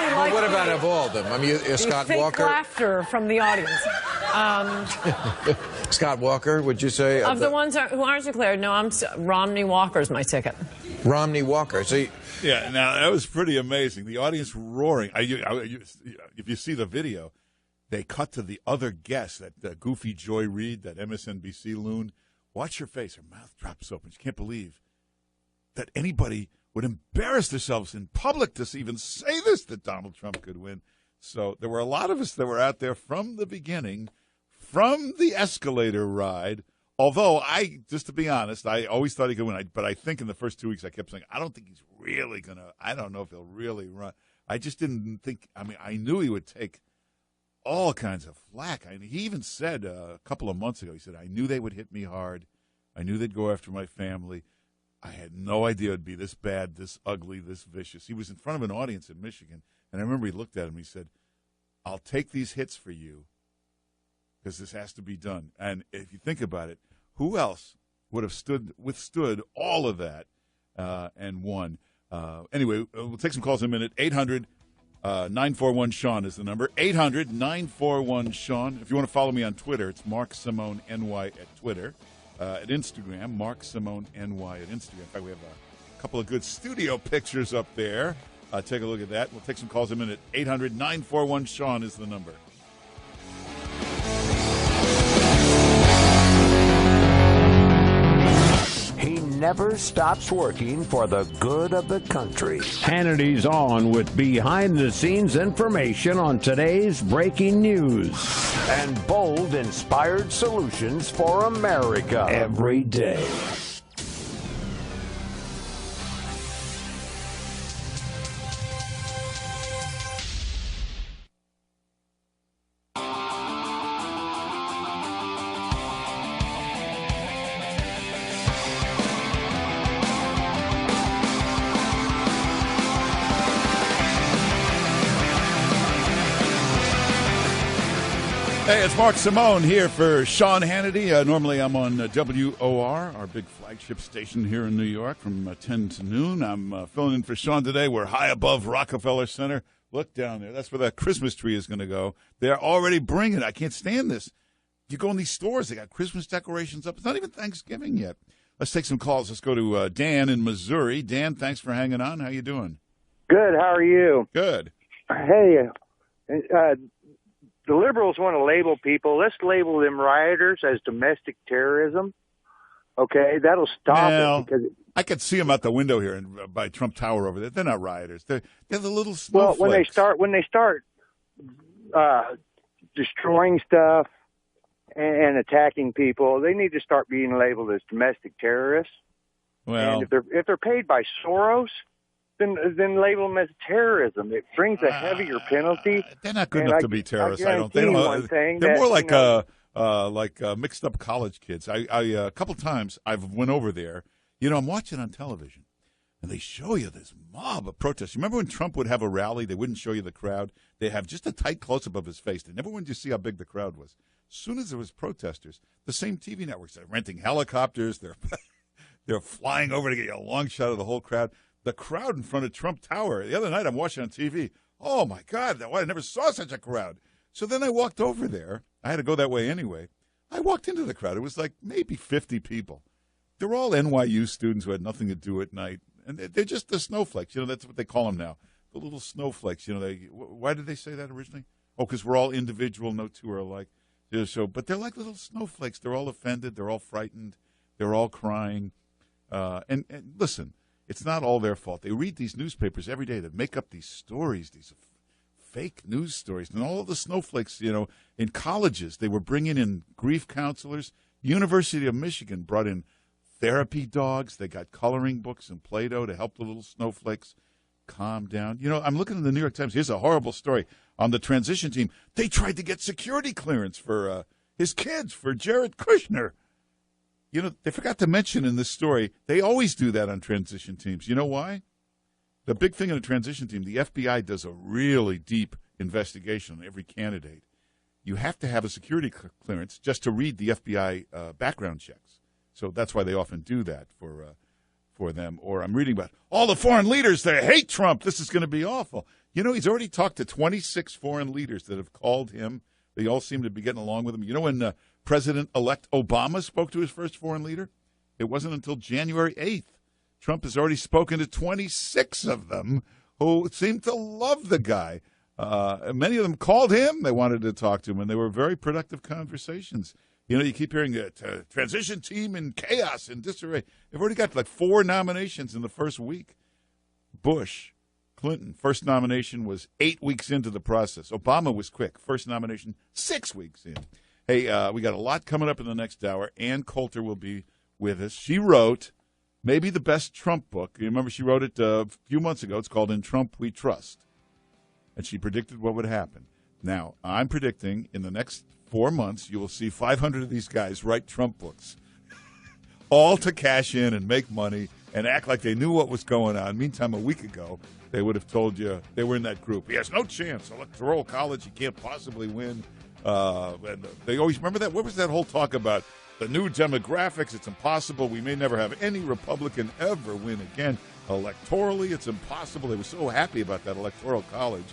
Well, what about of all of them? I mean, Scott Walker. Laughter from the audience. Scott Walker, would you say? Of the ones who aren't declared, no, Romney Walker's my ticket. Romney Walker. See. Yeah, now that was pretty amazing. The audience roaring. If you see the video, they cut to the other guest, that goofy Joy Reid, that MSNBC loon. Watch her face. Her mouth drops open. She can't believe that anybody would embarrass themselves in public to even say this, that Donald Trump could win. So there were a lot of us that were out there from the beginning, from the escalator ride. Although just to be honest, I always thought he could win. But I think in the first 2 weeks I kept saying, I don't think he's really going to, I don't know if he'll really run. I just didn't think, I knew he would take all kinds of flack. He even said a couple of months ago, he said, I knew they would hit me hard. I knew they'd go after my family. I had no idea it would be this bad, this ugly, this vicious. He was in front of an audience in Michigan, and I remember he looked at him. He said, I'll take these hits for you because this has to be done. And if you think about it, Who else would have withstood all of that and won? Anyway, we'll take some calls in a minute. 800-941-SEAN is the number. 800-941-SEAN. If you want to follow me on Twitter, it's Mark Simone NY at Twitter. At Instagram, Mark Simone NY at Instagram. In fact, we have a couple of good studio pictures up there. Take a look at that. We'll take some calls in a minute. 800-941-SEAN is the number. He never stops working for the good of the country. Hannity's on with behind-the-scenes information on today's breaking news. And bold, inspired solutions for America. Every day. Hey, it's Mark Simone here for Sean Hannity. Normally I'm on WOR, our big flagship station here in New York, from 10 to noon. I'm filling in for Sean today. We're high above Rockefeller Center. Look down there. That's where that Christmas tree is going to go. They're already bringing it. I can't stand this. You go in these stores, they got Christmas decorations up. It's not even Thanksgiving yet. Let's take some calls. Let's go to Dan in Missouri. Dan, thanks for hanging on. How you doing? Good. How are you? Good. Hey, the liberals want to label people. Let's label them rioters as domestic terrorism. Okay, that'll stop it. Because I could see them out the window here by Trump Tower over there. They're not rioters. They're the little snowflakes. Well, when they start destroying stuff and attacking people, they need to start being labeled as domestic terrorists. Well, and if they're paid by Soros, then label them as terrorism. It brings a heavier penalty. They're not good enough to be terrorists. I don't. They're more like mixed up college kids. I a couple times I've went over there. You know, I'm watching on television, and they show you this mob of protesters. You remember when Trump would have a rally? They wouldn't show you the crowd. They have just a tight close-up of his face. They never wanted you to see how big the crowd was. As soon as there was protesters, the same TV networks are renting helicopters. They're flying over to get you a long shot of the whole crowd. The crowd in front of Trump Tower. The other night I'm watching on TV. Oh, my God, I never saw such a crowd. So then I walked over there. I had to go that way anyway. I walked into the crowd. It was like maybe 50 people. They're all NYU students who had nothing to do at night. And they're just the snowflakes. You know, that's what they call them now. The little snowflakes. You know, why did they say that originally? Oh, because we're all individual. No two are alike. But they're like little snowflakes. They're all offended. They're all frightened. They're all crying. And listen. It's not all their fault. They read these newspapers every day that make up these stories, these fake news stories. And all of the snowflakes, you know, in colleges, they were bringing in grief counselors. University of Michigan brought in therapy dogs. They got coloring books and Play-Doh to help the little snowflakes calm down. You know, I'm looking at the New York Times. Here's a horrible story on the transition team. They tried to get security clearance for his kids, for Jared Kushner. You know, they forgot to mention in this story, they always do that on transition teams. You know why? The big thing in a transition team, the FBI does a really deep investigation on every candidate. You have to have a security clearance just to read the FBI background checks. So that's why they often do that for them. Or I'm reading about all the foreign leaders that hate Trump. This is going to be awful. You know, he's already talked to 26 foreign leaders that have called him. They all seem to be getting along with him. You know, when President-elect Obama spoke to his first foreign leader, it wasn't until January 8th. Trump has already spoken to 26 of them who seem to love the guy. Many of them called him. They wanted to talk to him, and they were very productive conversations. You know, you keep hearing transition team in chaos and disarray. They've already got like 4 nominations in the first week. Bush, Clinton, first nomination was 8 weeks into the process. Obama was quick. First nomination, 6 weeks in. Hey, we got a lot coming up in the next hour. Ann Coulter will be with us. She wrote maybe the best Trump book. You remember she wrote it a few months ago. It's called In Trump We Trust. And she predicted what would happen. Now, I'm predicting in the next 4 months you will see 500 of these guys write Trump books, all to cash in and make money and act like they knew what was going on. Meantime, a week ago, they would have told you they were in that group. He has no chance. Electoral college, he can't possibly win. And they always remember that. What was that whole talk about? the new demographics. It's impossible. We may never have any Republican ever win again. Electorally, it's impossible. They were so happy about that Electoral College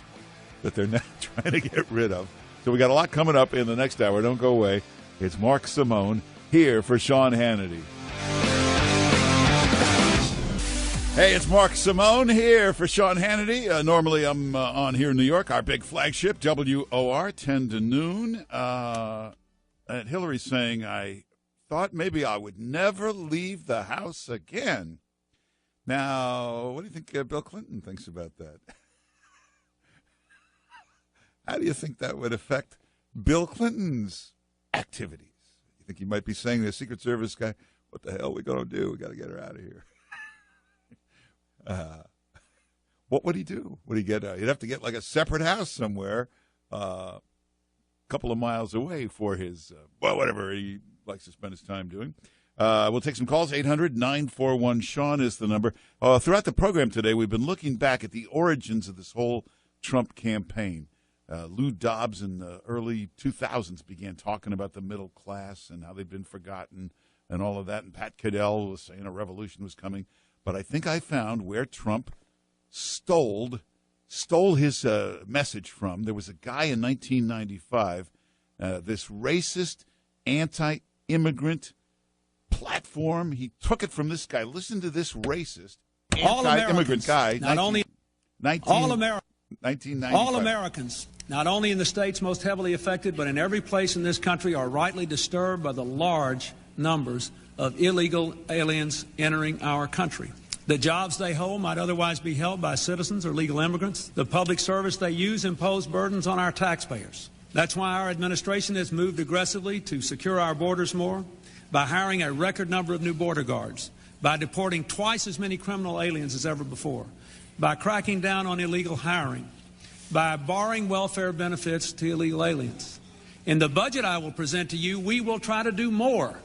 that they're now trying to get rid of. So we got a lot coming up in the next hour. Don't go away. It's Mark Simone here for Sean Hannity. Hey, it's Mark Simone here for Sean Hannity. Normally I'm on here in New York, our big flagship, WOR, 10 to noon. And Hillary's saying, I thought maybe I would never leave the house again. Now, what do you think Bill Clinton thinks about that? How do you think that would affect Bill Clinton's activities? You think he might be saying to the Secret Service guy, what the hell are we going to do? We got to get her out of here. What would he do? Would he get? He'd have to get like a separate house somewhere, a couple of miles away for his whatever he likes to spend his time doing. We'll take some calls. 800-941-SEAN is the number. Throughout the program today, we've been looking back at the origins of this whole Trump campaign. Lou Dobbs in the early 2000s began talking about the middle class and how they've been forgotten and all of that. And Pat Cadell was saying a revolution was coming. But I think I found where Trump stole his message from. There was a guy in 1995, this racist, anti-immigrant platform. He took it from this guy. Listen to this racist, anti-immigrant guy. All Americans, not only in the states most heavily affected, but in every place in this country, are rightly disturbed by the large numbers of illegal aliens entering our country. The jobs they hold might otherwise be held by citizens or legal immigrants. The public service they use impose burdens on our taxpayers. That's why our administration has moved aggressively to secure our borders more, by hiring a record number of new border guards, by deporting twice as many criminal aliens as ever before, by cracking down on illegal hiring, by barring welfare benefits to illegal aliens. In the budget I will present to you, we will try to do more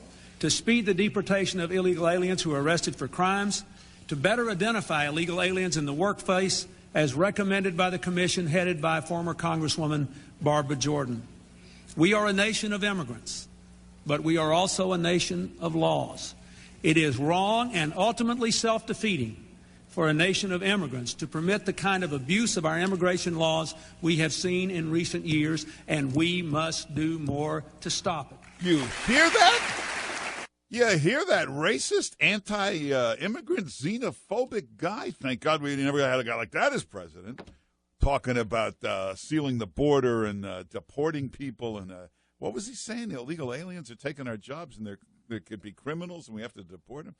to speed the deportation of illegal aliens who are arrested for crimes, to better identify illegal aliens in the workplace as recommended by the commission headed by former Congresswoman Barbara Jordan. We are a nation of immigrants, but we are also a nation of laws. It is wrong and ultimately self-defeating for a nation of immigrants to permit the kind of abuse of our immigration laws we have seen in recent years, and we must do more to stop it. You hear that? Yeah, hear that racist, anti-immigrant, xenophobic guy? Thank God we never had a guy like that as president, talking about sealing the border and deporting people. And what was he saying? The illegal aliens are taking our jobs, and they could be criminals, and we have to deport them.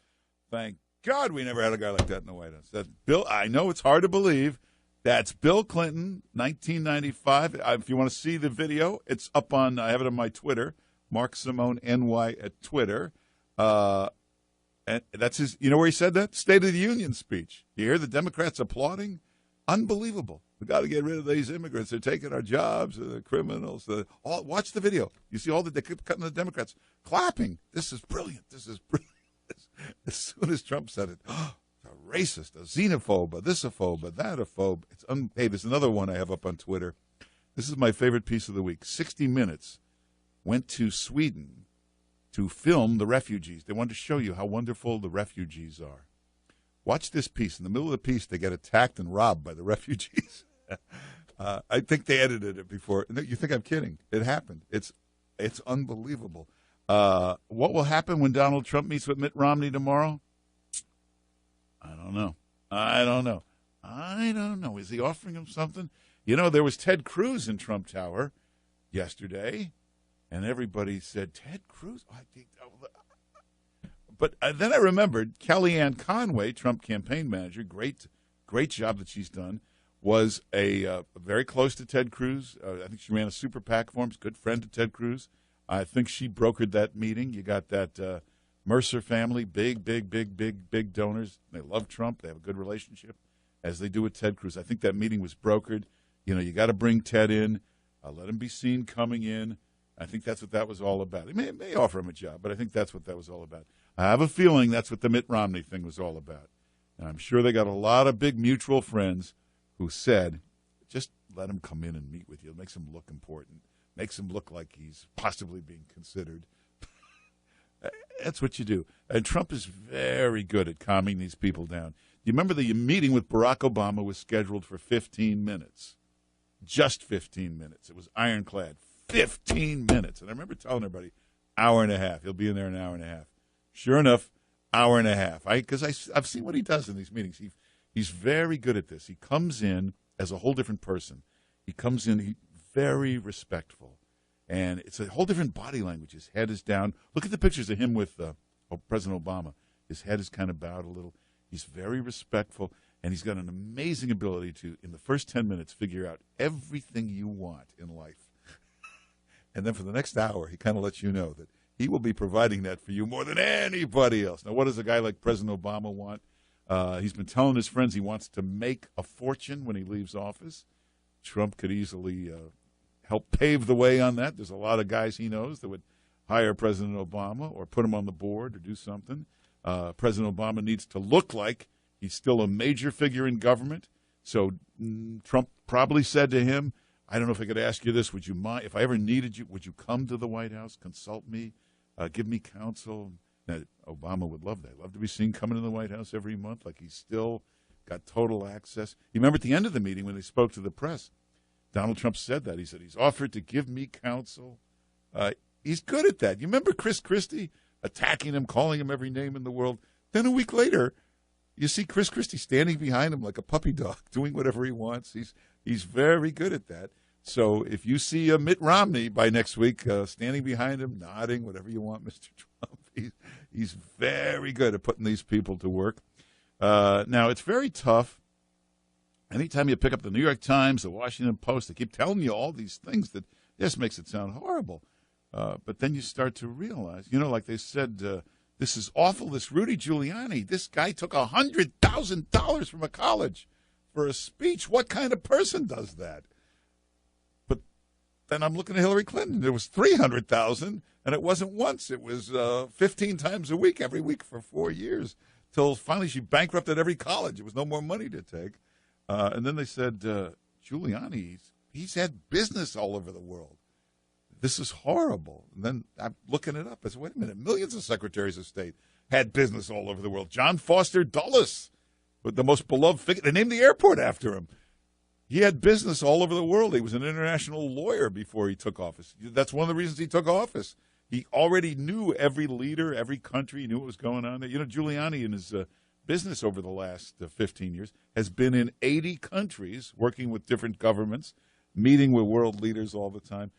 Thank God we never had a guy like that in the White House. That's Bill. I know it's hard to believe. That's Bill Clinton, 1995. If you want to see the video, it's up on. I have it on my Twitter, Mark Simone NY at Twitter. And that's his. You know where he said that? State of the Union speech. You hear the Democrats applauding? Unbelievable. We got to get rid of these immigrants. They're taking our jobs. They're criminals. Watch the video. You see they keep cutting the Democrats clapping. This is brilliant. This is brilliant. As soon as Trump said it, a racist, a xenophobe, a thisophobe, a thatophobe. Hey, there's another one I have up on Twitter. This is my favorite piece of the week. 60 Minutes went to Sweden to film the refugees. They wanted to show you how wonderful the refugees are. Watch this piece. In the middle of the piece, they get attacked and robbed by the refugees. I think they edited it before. You think I'm kidding? It happened. It's unbelievable. What will happen when Donald Trump meets with Mitt Romney tomorrow? I don't know. Is he offering him something? You know, there was Ted Cruz in Trump Tower yesterday, and everybody said, Ted Cruz? But then I remembered Kellyanne Conway, Trump campaign manager, great job that she's done, was very close to Ted Cruz. I think she ran a super PAC for him. She's a good friend to Ted Cruz. I think she brokered that meeting. You got that Mercer family, big donors. They love Trump. They have a good relationship, as they do with Ted Cruz. I think that meeting was brokered. You know, you got to bring Ted in, let him be seen coming in. I think that's what that was all about. It may offer him a job, but I think that's what that was all about. I have a feeling that's what the Mitt Romney thing was all about. And I'm sure they got a lot of big mutual friends who said, just let him come in and meet with you. It makes him look important. Makes him look like he's possibly being considered. That's what you do. And Trump is very good at calming these people down. You remember the meeting with Barack Obama was scheduled for 15 minutes. Just 15 minutes. It was ironclad. 15 minutes. And I remember telling everybody, hour and a half. He'll be in there an hour and a half. Sure enough, hour and a half. Because I've seen what he does in these meetings. He's very good at this. He comes in as a whole different person. He comes in very respectful. And it's a whole different body language. His head is down. Look at the pictures of him with President Obama. His head is kind of bowed a little. He's very respectful, and he's got an amazing ability to, in the first 10 minutes, figure out everything you want in life. And then for the next hour, he kind of lets you know that he will be providing that for you more than anybody else. Now, what does a guy like President Obama want? He's been telling his friends he wants to make a fortune when he leaves office. Trump could easily help pave the way on that. There's a lot of guys he knows that would hire President Obama or put him on the board or do something. President Obama needs to look like he's still a major figure in government. So Trump probably said to him, I don't know if I could ask you this. Would you mind, if I ever needed you, would you come to the White House, consult me, give me counsel? Now, Obama would love that. Love to be seen coming to the White House every month, like he's still got total access. You remember at the end of the meeting when they spoke to the press, Donald Trump said that. He said, he's offered to give me counsel. He's good at that. You remember Chris Christie attacking him, calling him every name in the world? Then a week later, you see Chris Christie standing behind him like a puppy dog, doing whatever he wants. He's very good at that. So if you see Mitt Romney by next week, standing behind him, nodding, whatever you want, Mr. Trump, he's very good at putting these people to work. Now, it's very tough. Anytime you pick up the New York Times, the Washington Post, they keep telling you all these things that just makes it sound horrible. But then you start to realize, like they said, this is awful, this Rudy Giuliani. This guy took $100,000 from a college for a speech. What kind of person does that? But then I'm looking at Hillary Clinton. There was $300,000, and it wasn't once. It was 15 times a week, every week for 4 years, till finally she bankrupted every college. There was no more money to take. And then they said, Giuliani, he's had business all over the world. This is horrible. And then I'm looking it up. I said, wait a minute, millions of secretaries of state had business all over the world. John Foster Dulles, the most beloved figure. They named the airport after him. He had business all over the world. He was an international lawyer before he took office. That's one of the reasons he took office. He already knew every leader, every country. He knew what was going on there. Giuliani in his business over the last 15 years has been in 80 countries, working with different governments, meeting with world leaders all the time.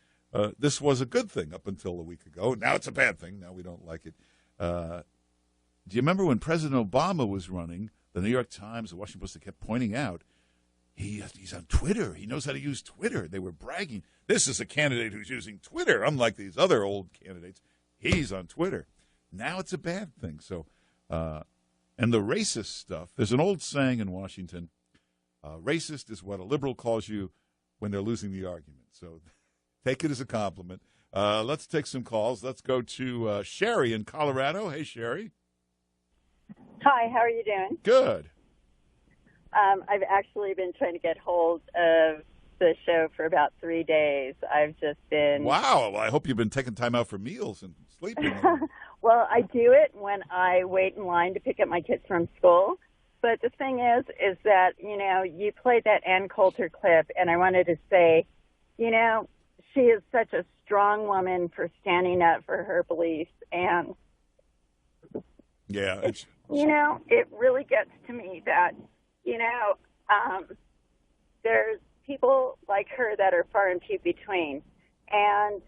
This was a good thing up until a week ago. Now it's a bad thing. Now we don't like it. Do you remember when President Obama was running, the New York Times, the Washington Post, they kept pointing out, he's on Twitter. He knows how to use Twitter. They were bragging. This is a candidate who's using Twitter, unlike these other old candidates. He's on Twitter. Now it's a bad thing. So, and the racist stuff, there's an old saying in Washington, racist is what a liberal calls you when they're losing the argument. So take it as a compliment. Let's take some calls. Let's go to Sherry in Colorado. Hey, Sherry. Hi, how are you doing? Good. I've actually been trying to get hold of the show for about 3 days. I've just been... Wow. Well, I hope you've been taking time out for meals and sleeping. Well, I do it when I wait in line to pick up my kids from school. But the thing is that, you played that Ann Coulter clip, and I wanted to say, she is such a strong woman for standing up for her beliefs. And, yeah, it really gets to me that, there's people like her that are far and few between. And,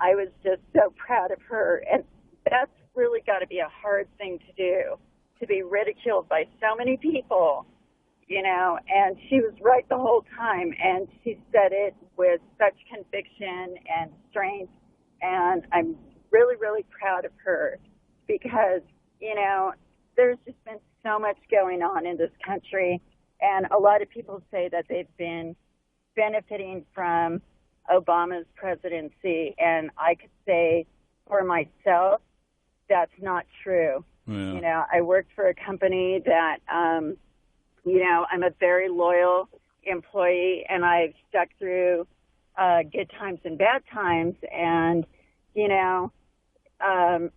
I was just so proud of her. And that's really got to be a hard thing to do, to be ridiculed by so many people. And she was right the whole time, and she said it with such conviction and strength, and I'm really, really proud of her because, there's just been so much going on in this country, and a lot of people say that they've been benefiting from Obama's presidency, and I could say for myself, that's not true. Yeah. I worked for a company that, I'm a very loyal employee, and I've stuck through good times and bad times. And,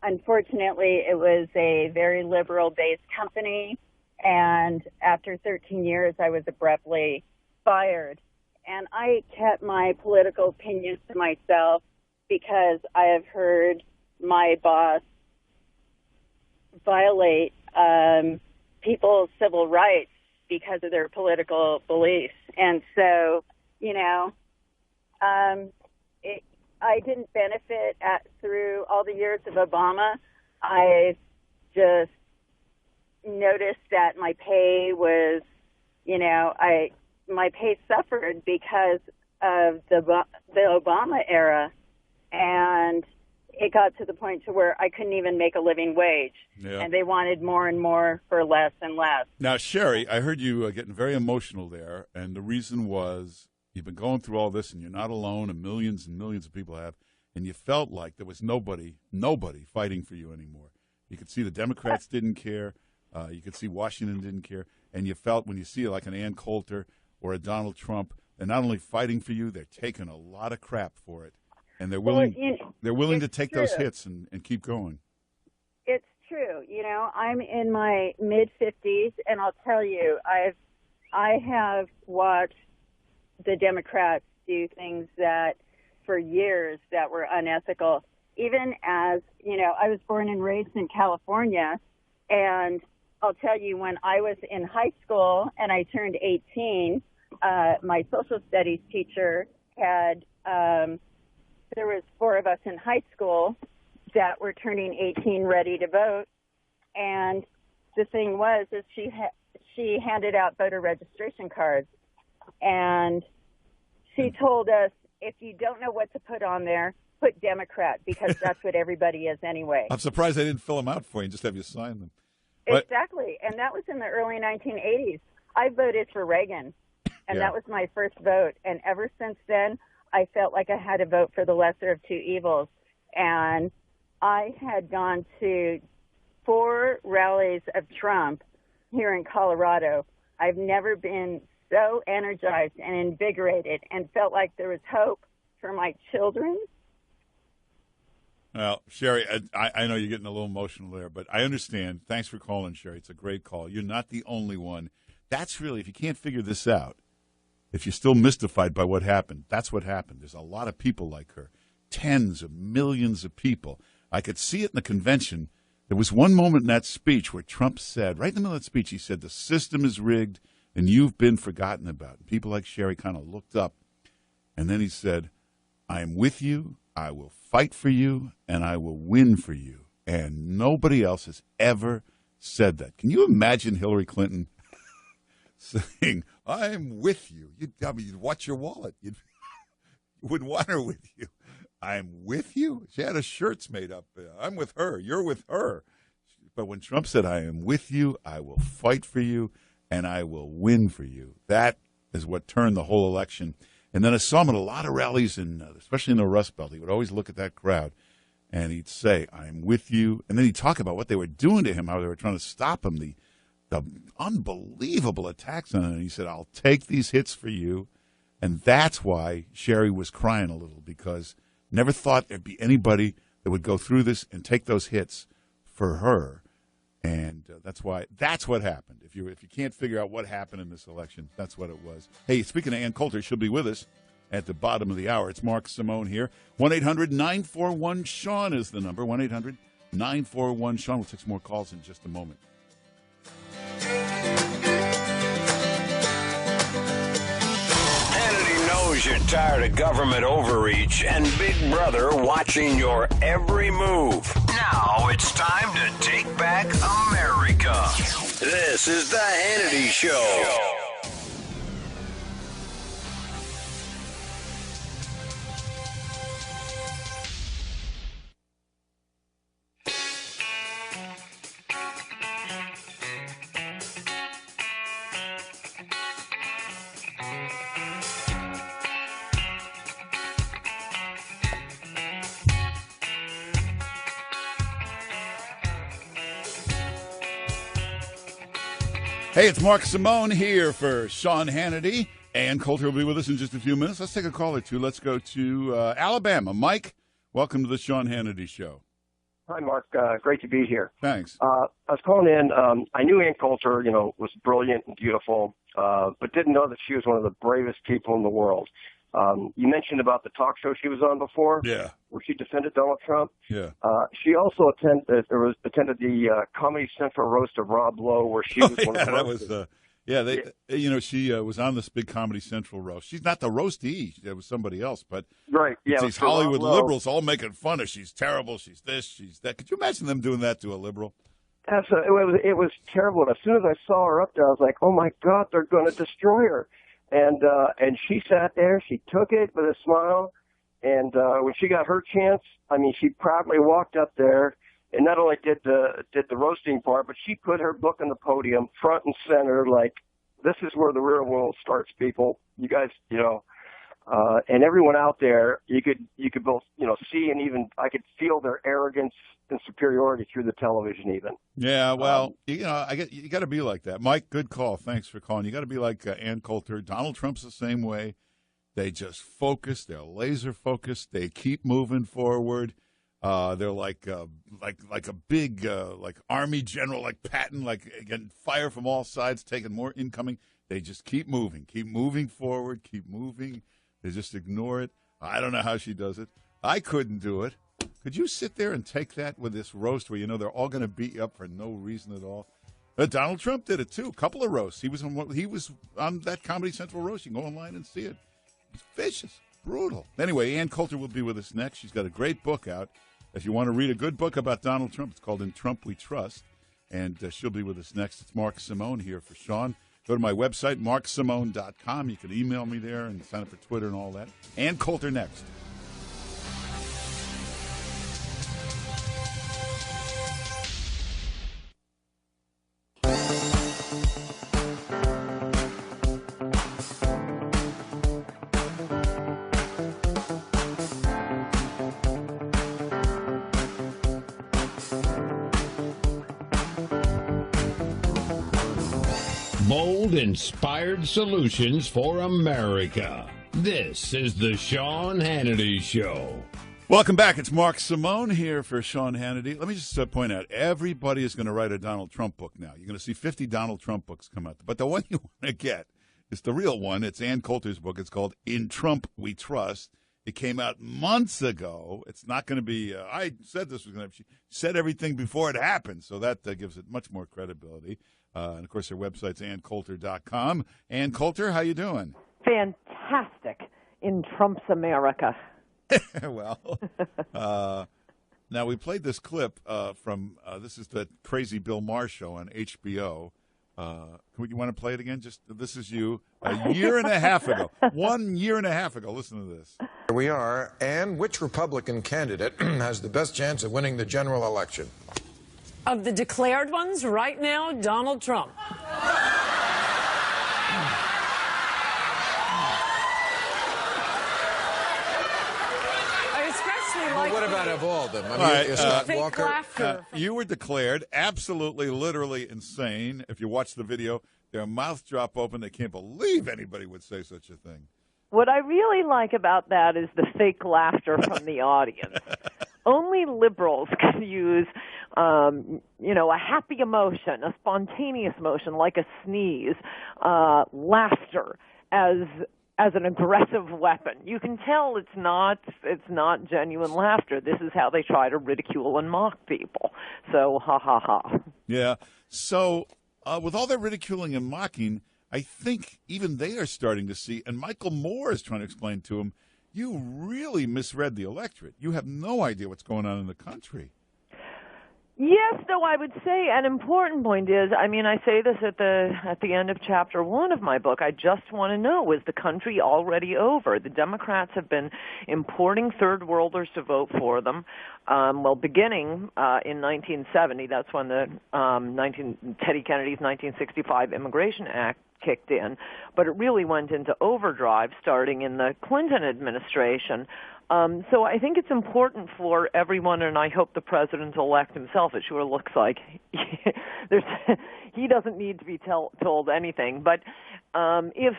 unfortunately, it was a very liberal-based company, and after 13 years, I was abruptly fired. And I kept my political opinions to myself because I have heard my boss violate people's civil rights because of their political beliefs. And so, I didn't benefit through all the years of Obama. I just noticed that my pay was, my pay suffered because of the Obama era, and it got to the point to where I couldn't even make a living wage, and they wanted more and more for less and less. Now, Sherry, I heard you getting very emotional there, and the reason was you've been going through all this, and you're not alone, and millions of people have, and you felt like there was nobody fighting for you anymore. You could see the Democrats didn't care. You could see Washington didn't care. And you felt when you see like an Ann Coulter or a Donald Trump, they're not only fighting for you, they're taking a lot of crap for it. And they're willing to take those hits and keep going. It's true. I'm in my mid-50s, and I'll tell you, I have watched the Democrats do things that for years that were unethical. Even as, I was born and raised in California, and I'll tell you, when I was in high school and I turned 18, my social studies teacher had, there was 4 of us in high school that were turning 18 ready to vote. And the thing was, is she handed out voter registration cards, and she told us, if you don't know what to put on there, put Democrat, because that's what everybody is anyway. I'm surprised they didn't fill them out for you and just have you sign them. Exactly. And that was in the early 1980s. I voted for Reagan, and that was my first vote. And ever since then, I felt like I had to vote for the lesser of two evils. And I had gone to 4 rallies of Trump here in Colorado. I've never been so energized and invigorated and felt like there was hope for my children. Well, Sherry, I know you're getting a little emotional there, but I understand. Thanks for calling, Sherry. It's a great call. You're not the only one. That's really, if you can't figure this out, if you're still mystified by what happened, that's what happened. There's a lot of people like her, tens of millions of people. I could see it in the convention. There was one moment in that speech where Trump said, right in the middle of that speech, he said, the system is rigged and you've been forgotten about. And people like Sherry kind of looked up, and then he said, I am with you, I will fight for you, and I will win for you. And nobody else has ever said that. Can you imagine Hillary Clinton saying, I'm with you? You'd watch your wallet. You wouldn't want her with you. I'm with you? She had her shirts made up. I'm with her. You're with her. But when Trump said, I am with you, I will fight for you, and I will win for you, that is what turned the whole election. And then I saw him at a lot of rallies, especially in the Rust Belt. He would always look at that crowd, and he'd say, I'm with you. And then he'd talk about what they were doing to him, how they were trying to stop him, the unbelievable attacks on him. And he said, I'll take these hits for you. And that's why Sherry was crying a little, because never thought there'd be anybody that would go through this and take those hits for her. And that's what happened. If you can't figure out what happened in this election, that's what it was. Hey, speaking of Ann Coulter, she'll be with us at the bottom of the hour. It's Mark Simone here. 1-800-941-SEAN is the number. 1-800-941-SEAN. We'll take some more calls in just a moment. Hannity knows you're tired of government overreach and Big Brother watching your every move. Now it's time to take back America. This is the Hannity Show. Hey, it's Mark Simone here for Sean Hannity. Ann Coulter will be with us in just a few minutes. Let's take a call or two. Let's go to Alabama. Mike, welcome to the Sean Hannity Show. Hi, Mark. Great to be here. Thanks. I was calling in. I knew Ann Coulter, was brilliant and beautiful, but didn't know that she was one of the bravest people in the world. You mentioned about the talk show she was on before, where she defended Donald Trump. Yeah. She also attended the Comedy Central roast of Rob Lowe, where she was one of the roasters. She was on this big Comedy Central roast. She's not the roastee; it was somebody else. But right, yeah, these Hollywood liberals all making fun of. She's terrible. She's this. She's that. Could you imagine them doing that to a liberal? Absolutely, it was terrible. And as soon as I saw her up there, I was like, "Oh my God, they're going to destroy her." And she sat there. She took it with a smile. And when she got her chance, I mean, she proudly walked up there. And not only did the roasting part, but she put her book on the podium, front and center, like, this is where the real world starts, people. You guys, and everyone out there, you could both, see, and even I could feel their arrogance and superiority through the television, even. Yeah, well, you got to be like that. Mike, good call. Thanks for calling. You got to be like Ann Coulter. Donald Trump's the same way. They just focus. They're laser focused. They keep moving forward. They're like a big army general, like Patton, like getting fire from all sides, taking more incoming. They just keep moving forward, keep moving. They just ignore it. I don't know how she does it. I couldn't do it. Could you sit there and take that with this roast where they're all going to beat you up for no reason at all? Donald Trump did it too. A couple of roasts. He was on that Comedy Central roast. You can go online and see it. It's vicious, brutal. Anyway, Ann Coulter will be with us next. She's got a great book out. If you want to read a good book about Donald Trump, it's called In Trump We Trust, and she'll be with us next. It's Mark Simone here for Sean. Go to my website, marksimone.com. You can email me there and sign up for Twitter and all that. Ann Coulter next. Bold, inspired solutions for America. This is the Sean Hannity Show. Welcome back. It's Mark Simone here for Sean Hannity. Let me just point out, everybody is going to write a Donald Trump book now. You're going to see 50 Donald Trump books come out. But the one you want to get is the real one. It's Ann Coulter's book. It's called In Trump We Trust. It came out months ago. It's not going to be, I said this was going to, she said everything before it happened. So that gives it much more credibility. And, of course, her website's AnnCoulter.com. Ann Coulter, how you doing? Fantastic in Trump's America. Well, now we played this clip from, this is the crazy Bill Maher show on HBO. You want to play it again? This is you a year and a half ago. 1 year and a half ago. Listen to this. Here we are. And which Republican candidate has the best chance of winning the general election? Of the declared ones, right now, Donald Trump. What about of all of them? I mean, Scott Walker. You were declared absolutely, literally insane. If you watch the video, their mouths drop open. They can't believe anybody would say such a thing. What I really like about that is the fake laughter from the audience. Only liberals can use, a happy emotion, a spontaneous emotion like a sneeze, laughter as an aggressive weapon. You can tell it's not genuine laughter. This is how they try to ridicule and mock people. So, ha, ha, ha. Yeah. So, with all their ridiculing and mocking, I think even they are starting to see, and Michael Moore is trying to explain to him, you really misread the electorate. You have no idea what's going on in the country. Yes, though I would say an important point is, I say this at the end of chapter 1 of my book. I just want to know, is the country already over? The Democrats have been importing third worlders to vote for them. Beginning in 1970, that's when the Teddy Kennedy's 1965 Immigration Act kicked in, but it really went into overdrive starting in the Clinton administration. So I think it's important for everyone, and I hope the president-elect himself, it sure looks like he doesn't need to be told anything. But if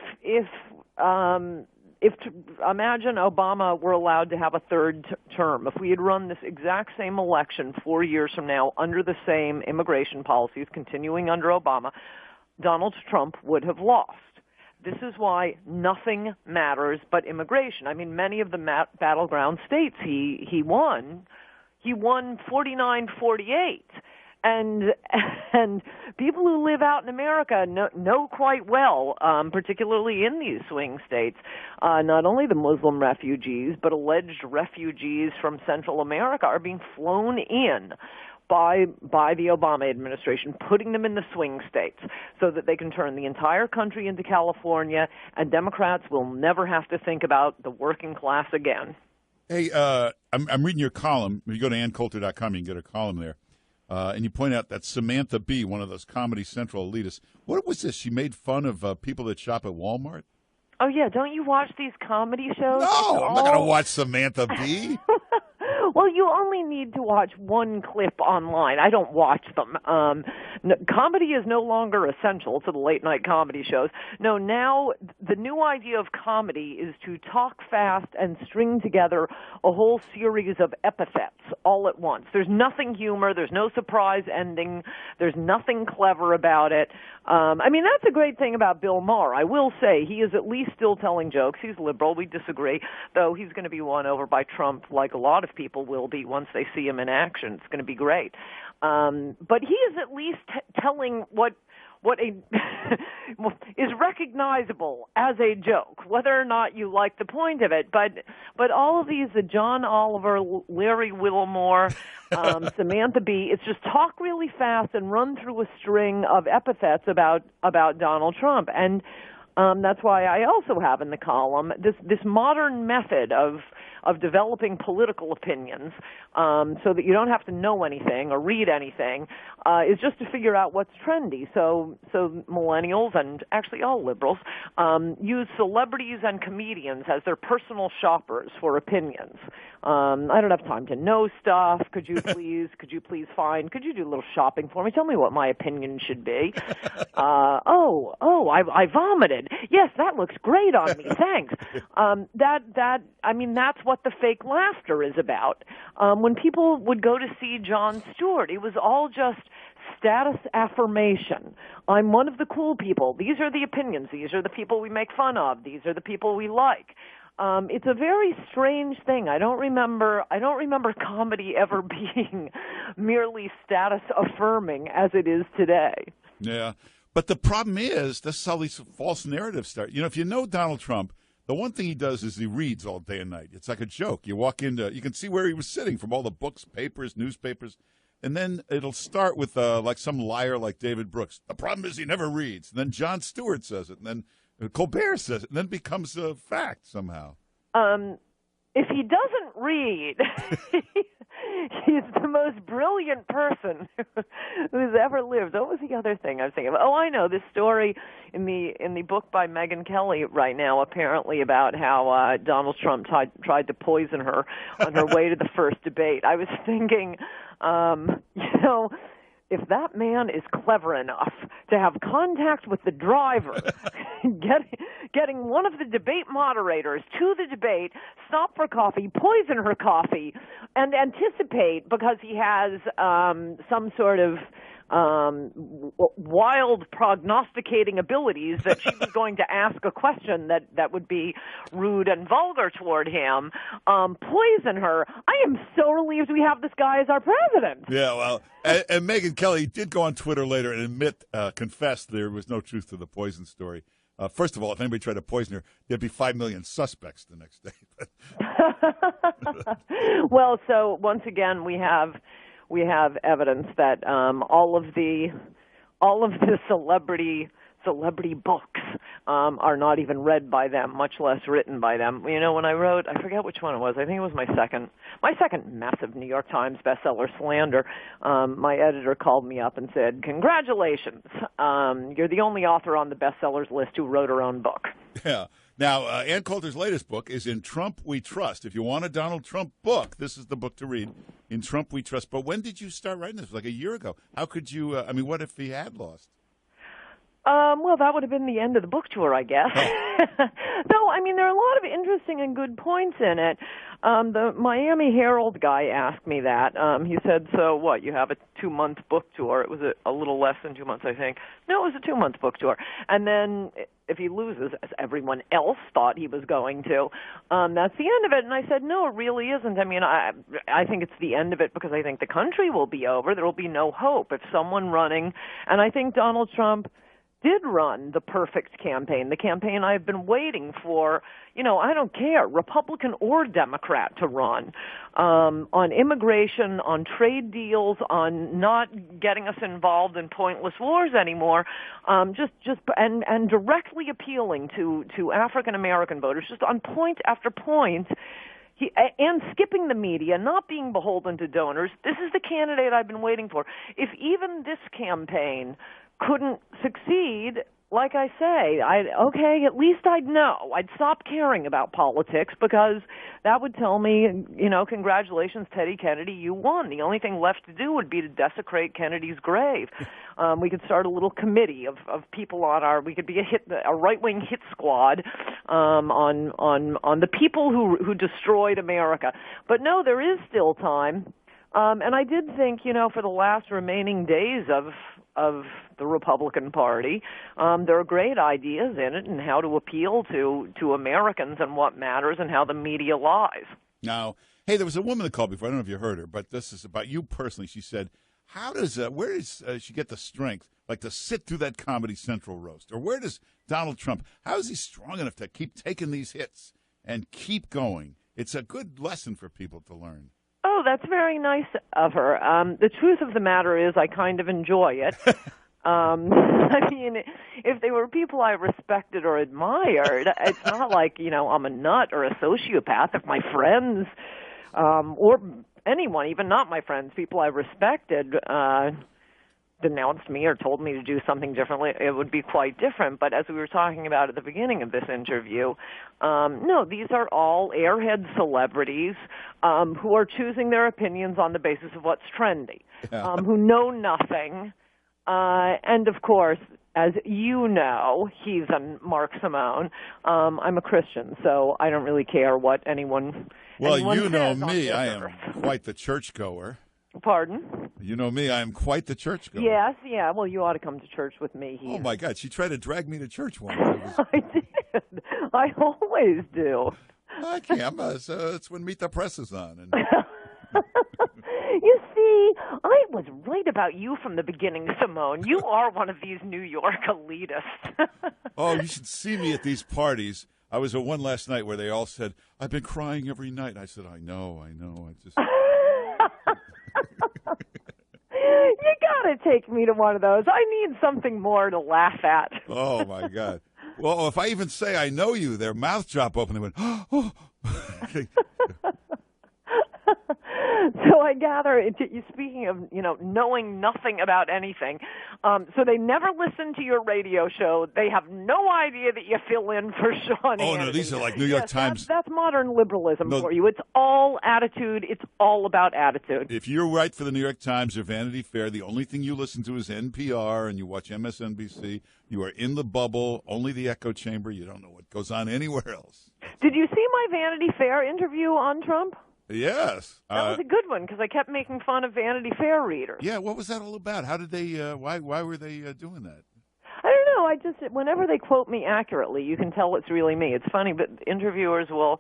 imagine Obama were allowed to have a third term. If we had run this exact same election 4 years from now under the same immigration policies continuing under Obama, Donald Trump would have lost. This is why nothing matters but immigration. I mean, many of the battleground states he won. He won 49-48. And people who live out in America know quite well, particularly in these swing states, not only the Muslim refugees, but alleged refugees from Central America are being flown in by the Obama administration, putting them in the swing states so that they can turn the entire country into California, and Democrats will never have to think about the working class again. Hey, I'm reading your column. If you go to AnnCoulter.com, you can get a column there. And you point out that Samantha Bee, one of those Comedy Central elitists, what was this? She made fun of people that shop at Walmart? Oh, yeah. Don't you watch these comedy shows? No, I'm not going to watch Samantha Bee. Well, you only need to watch one clip online. I don't watch them. Comedy is no longer essential to the late-night comedy shows. No, now the new idea of comedy is to talk fast and string together a whole series of epithets all at once. There's nothing humor. There's no surprise ending. There's nothing clever about it. I mean, that's a great thing about Bill Maher. I will say he is at least still telling jokes. He's liberal. We disagree, though he's going to be won over by Trump like a lot of people will be once they see him in action. It's going to be great. But he is at least telling what is recognizable as a joke, whether or not you like the point of it. But all of these, the John Oliver, Larry Wilmore, Samantha Bee, it's just talk really fast and run through a string of epithets about Donald Trump. And that's why I also have in the column this modern method of developing political opinions, so that you don't have to know anything or read anything, is just to figure out what's trendy. So millennials and actually all liberals use celebrities and comedians as their personal shoppers for opinions. I don't have time to know stuff. Could you please find? Could you do a little shopping for me? Tell me what my opinion should be. I vomited. Yes, that looks great on me. Thanks. That's what the fake laughter is about. When people would go to see Jon Stewart, it was all just status affirmation. I'm one of the cool people. These are the opinions. These are the people we make fun of. These are the people we like. It's a very strange thing. I don't remember comedy ever being merely status affirming as it is today. Yeah. But the problem is, this is how these false narratives start. You know, if you know Donald Trump, the one thing he does is he reads all day and night. It's like a joke. You walk into, you can see where he was sitting from all the books, papers, newspapers, and then it'll start with like some liar like David Brooks. The problem is he never reads. And then Jon Stewart says it, and then Colbert says it, and then it becomes a fact somehow. If he doesn't read, he's the most brilliant person who's ever lived. What was the other thing I was thinking of? Oh, I know this story in the book by Megyn Kelly right now, apparently, about how Donald Trump tried to poison her on her way to the first debate. I was thinking, if that man is clever enough to have contact with the driver, getting one of the debate moderators to the debate, stop for coffee, poison her coffee, and anticipate, because he has some sort of wild prognosticating abilities, that she was going to ask a question that would be rude and vulgar toward him, poison her. I am so relieved we have this guy as our president. Yeah, well, and Megyn Kelly did go on Twitter later and confessed there was no truth to the poison story. First of all, if anybody tried to poison her, there'd be 5 million suspects the next day. Well, so once again, we have evidence that all of the celebrity books are not even read by them, much less written by them. You know, when I wrote, I forget which one it was. I think it was my second massive New York Times bestseller, Slander. My editor called me up and said, "Congratulations, you're the only author on the bestsellers list who wrote her own book." Yeah. Now, Ann Coulter's latest book is In Trump We Trust. If you want a Donald Trump book, this is the book to read, In Trump We Trust. But when did you start writing this? Like a year ago. How could you, what if he had lost? Well, that would have been the end of the book tour, I guess. Though, I mean, there are a lot of interesting and good points in it. The Miami Herald guy asked me that. He said, so what, you have a 2-month book tour? It was a little less than 2 months, I think. No, it was a 2-month book tour. And then if he loses, as everyone else thought he was going to, that's the end of it. And I said, no, it really isn't. I mean, I think it's the end of it because I think the country will be over. There will be no hope if someone running, and I think Donald Trump did run the perfect campaign, the campaign I've been waiting for, I don't care, Republican or Democrat to run, on immigration, on trade deals, on not getting us involved in pointless wars anymore, and directly appealing to African American voters, just on point after point. And skipping the media, not being beholden to donors. This is the candidate I've been waiting for. If even this campaign couldn't succeed, like I say, at least I'd know. I'd stop caring about politics because that would tell me, congratulations, Teddy Kennedy, you won. The only thing left to do would be to desecrate Kennedy's grave. We could start a little committee of people we could be a right-wing hit squad on the people who destroyed America. But no, there is still time. And I did think, for the last remaining days of the Republican Party, there are great ideas in it and how to appeal to Americans and what matters and how the media lies. Now, hey, there was a woman that called before. I don't know if you heard her, but this is about you personally. She said, where does she get the strength, like to sit through that Comedy Central roast? Or where does Donald Trump, how is he strong enough to keep taking these hits and keep going? It's a good lesson for people to learn. Oh, that's very nice of her. The truth of the matter is I kind of enjoy it. I mean, if they were people I respected or admired, it's not like, I'm a nut or a sociopath. If my friends or anyone, even not my friends, people I respected, denounced me or told me to do something differently, it would be quite different. But as we were talking about at the beginning of this interview, no, these are all airhead celebrities who are choosing their opinions on the basis of what's trendy, who know nothing. And, of course, as you know, he's a Mark Simone. I'm a Christian, so I don't really care what anyone you know says me. I am quite the churchgoer. Pardon? You know me. I am quite the churchgoer. Yes, yeah. Well, you ought to come to church with me. Oh, my God. She tried to drag me to church once. I did. I always do. I can't. So it's when Meet the Press is on. And... You see, I was right about you from the beginning, Simone. You are one of these New York elitists. Oh, you should see me at these parties. I was at one last night where they all said, I've been crying every night. I said, I know. I just... You got to take me to one of those. I need something more to laugh at. Oh, my God. Well, if I even say I know you, their mouths drop open. They went, oh. So I gather, speaking of, knowing nothing about anything, so they never listen to your radio show. They have no idea that you fill in for Sean Hannity. No, these are like New York Times. That's modern liberalism for you. It's all attitude. It's all about attitude. If you're right for the New York Times or Vanity Fair, the only thing you listen to is NPR and you watch MSNBC. You are in the bubble, only the echo chamber. You don't know what goes on anywhere else. Did you see my Vanity Fair interview on Trump? Yes. That was a good one because I kept making fun of Vanity Fair readers. Yeah, what was that all about? How did they, why were they doing that? I don't know. Whenever they quote me accurately, you can tell it's really me. It's funny, but interviewers will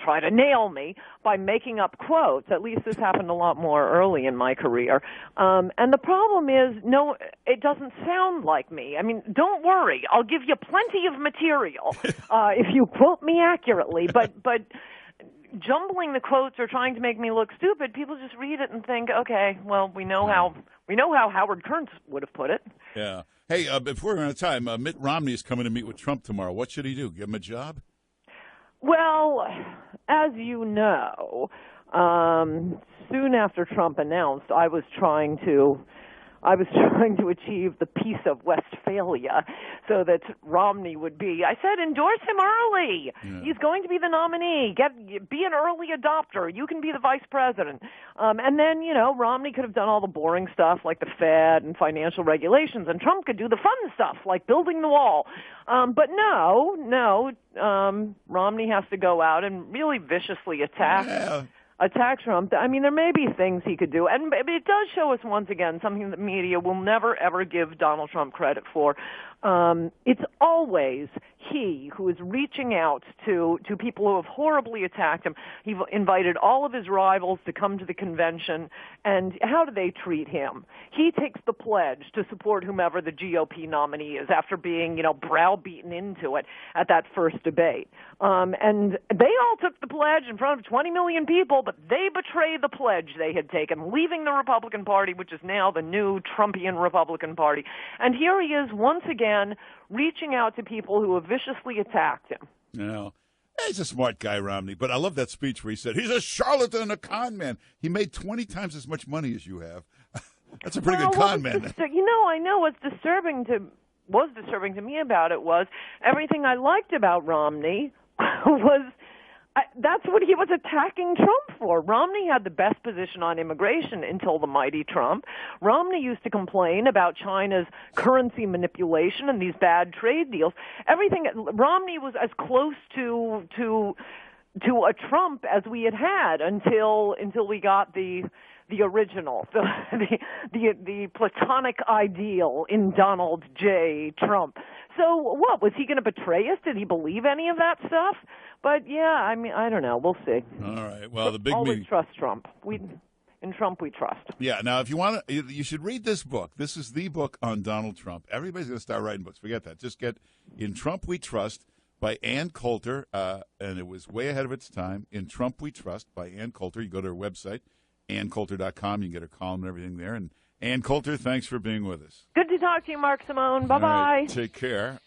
try to nail me by making up quotes. At least this happened a lot more early in my career. And the problem is, no, it doesn't sound like me. I mean, don't worry. I'll give you plenty of material if you quote me accurately. But jumbling the quotes or trying to make me look stupid, people just read it and think, okay, well, we know how Howard Kearns would have put it. Yeah. Hey, before we're out of time, Mitt Romney is coming to meet with Trump tomorrow. What should he do? Give him a job? Well, as you know, soon after Trump announced, I was trying to I was trying to achieve the Peace of Westphalia so that Romney would be. I said, endorse him early. Yeah. He's going to be the nominee. Be an early adopter. You can be the vice president. And then, Romney could have done all the boring stuff like the Fed and financial regulations, and Trump could do the fun stuff like building the wall. But no, Romney has to go out and really viciously attack Trump. I mean, there may be things he could do, and it does show us once again something that media will never, ever give Donald Trump credit for. It's always he who is reaching out to people who have horribly attacked him. He invited all of his rivals to come to the convention, and how do they treat him? He takes the pledge to support whomever the GOP nominee is after being, browbeaten into it at that first debate. And they all took the pledge in front of 20 million people, but they betrayed the pledge they had taken, leaving the Republican Party, which is now the new Trumpian Republican Party. And here he is once again reaching out to people who have viciously attacked him. He's a smart guy, Romney. But I love that speech where he said, he's a charlatan and a con man. He made 20 times as much money as you have. That's a pretty good con man. I know what's disturbing to me about it was everything I liked about Romney was that's what he was attacking Trump for. Romney had the best position on immigration until the mighty Trump. Romney used to complain about China's currency manipulation and these bad trade deals. Romney was as close to a Trump as we had until we got the original, the platonic ideal in Donald J. Trump. So what, was he going to betray us? Did he believe any of that stuff? But, I mean, I don't know. We'll see. All right. Well, the big always trust Trump. In Trump, we trust. Yeah. Now, if you want to, you should read this book. This is the book on Donald Trump. Everybody's going to start writing books. Forget that. Just get In Trump We Trust by Ann Coulter, and it was way ahead of its time. In Trump We Trust by Ann Coulter. You go to her website, anncoulter.com. You can get her column and everything there. And Ann Coulter, thanks for being with us. Good to talk to you, Mark Simone. Bye-bye. Take care.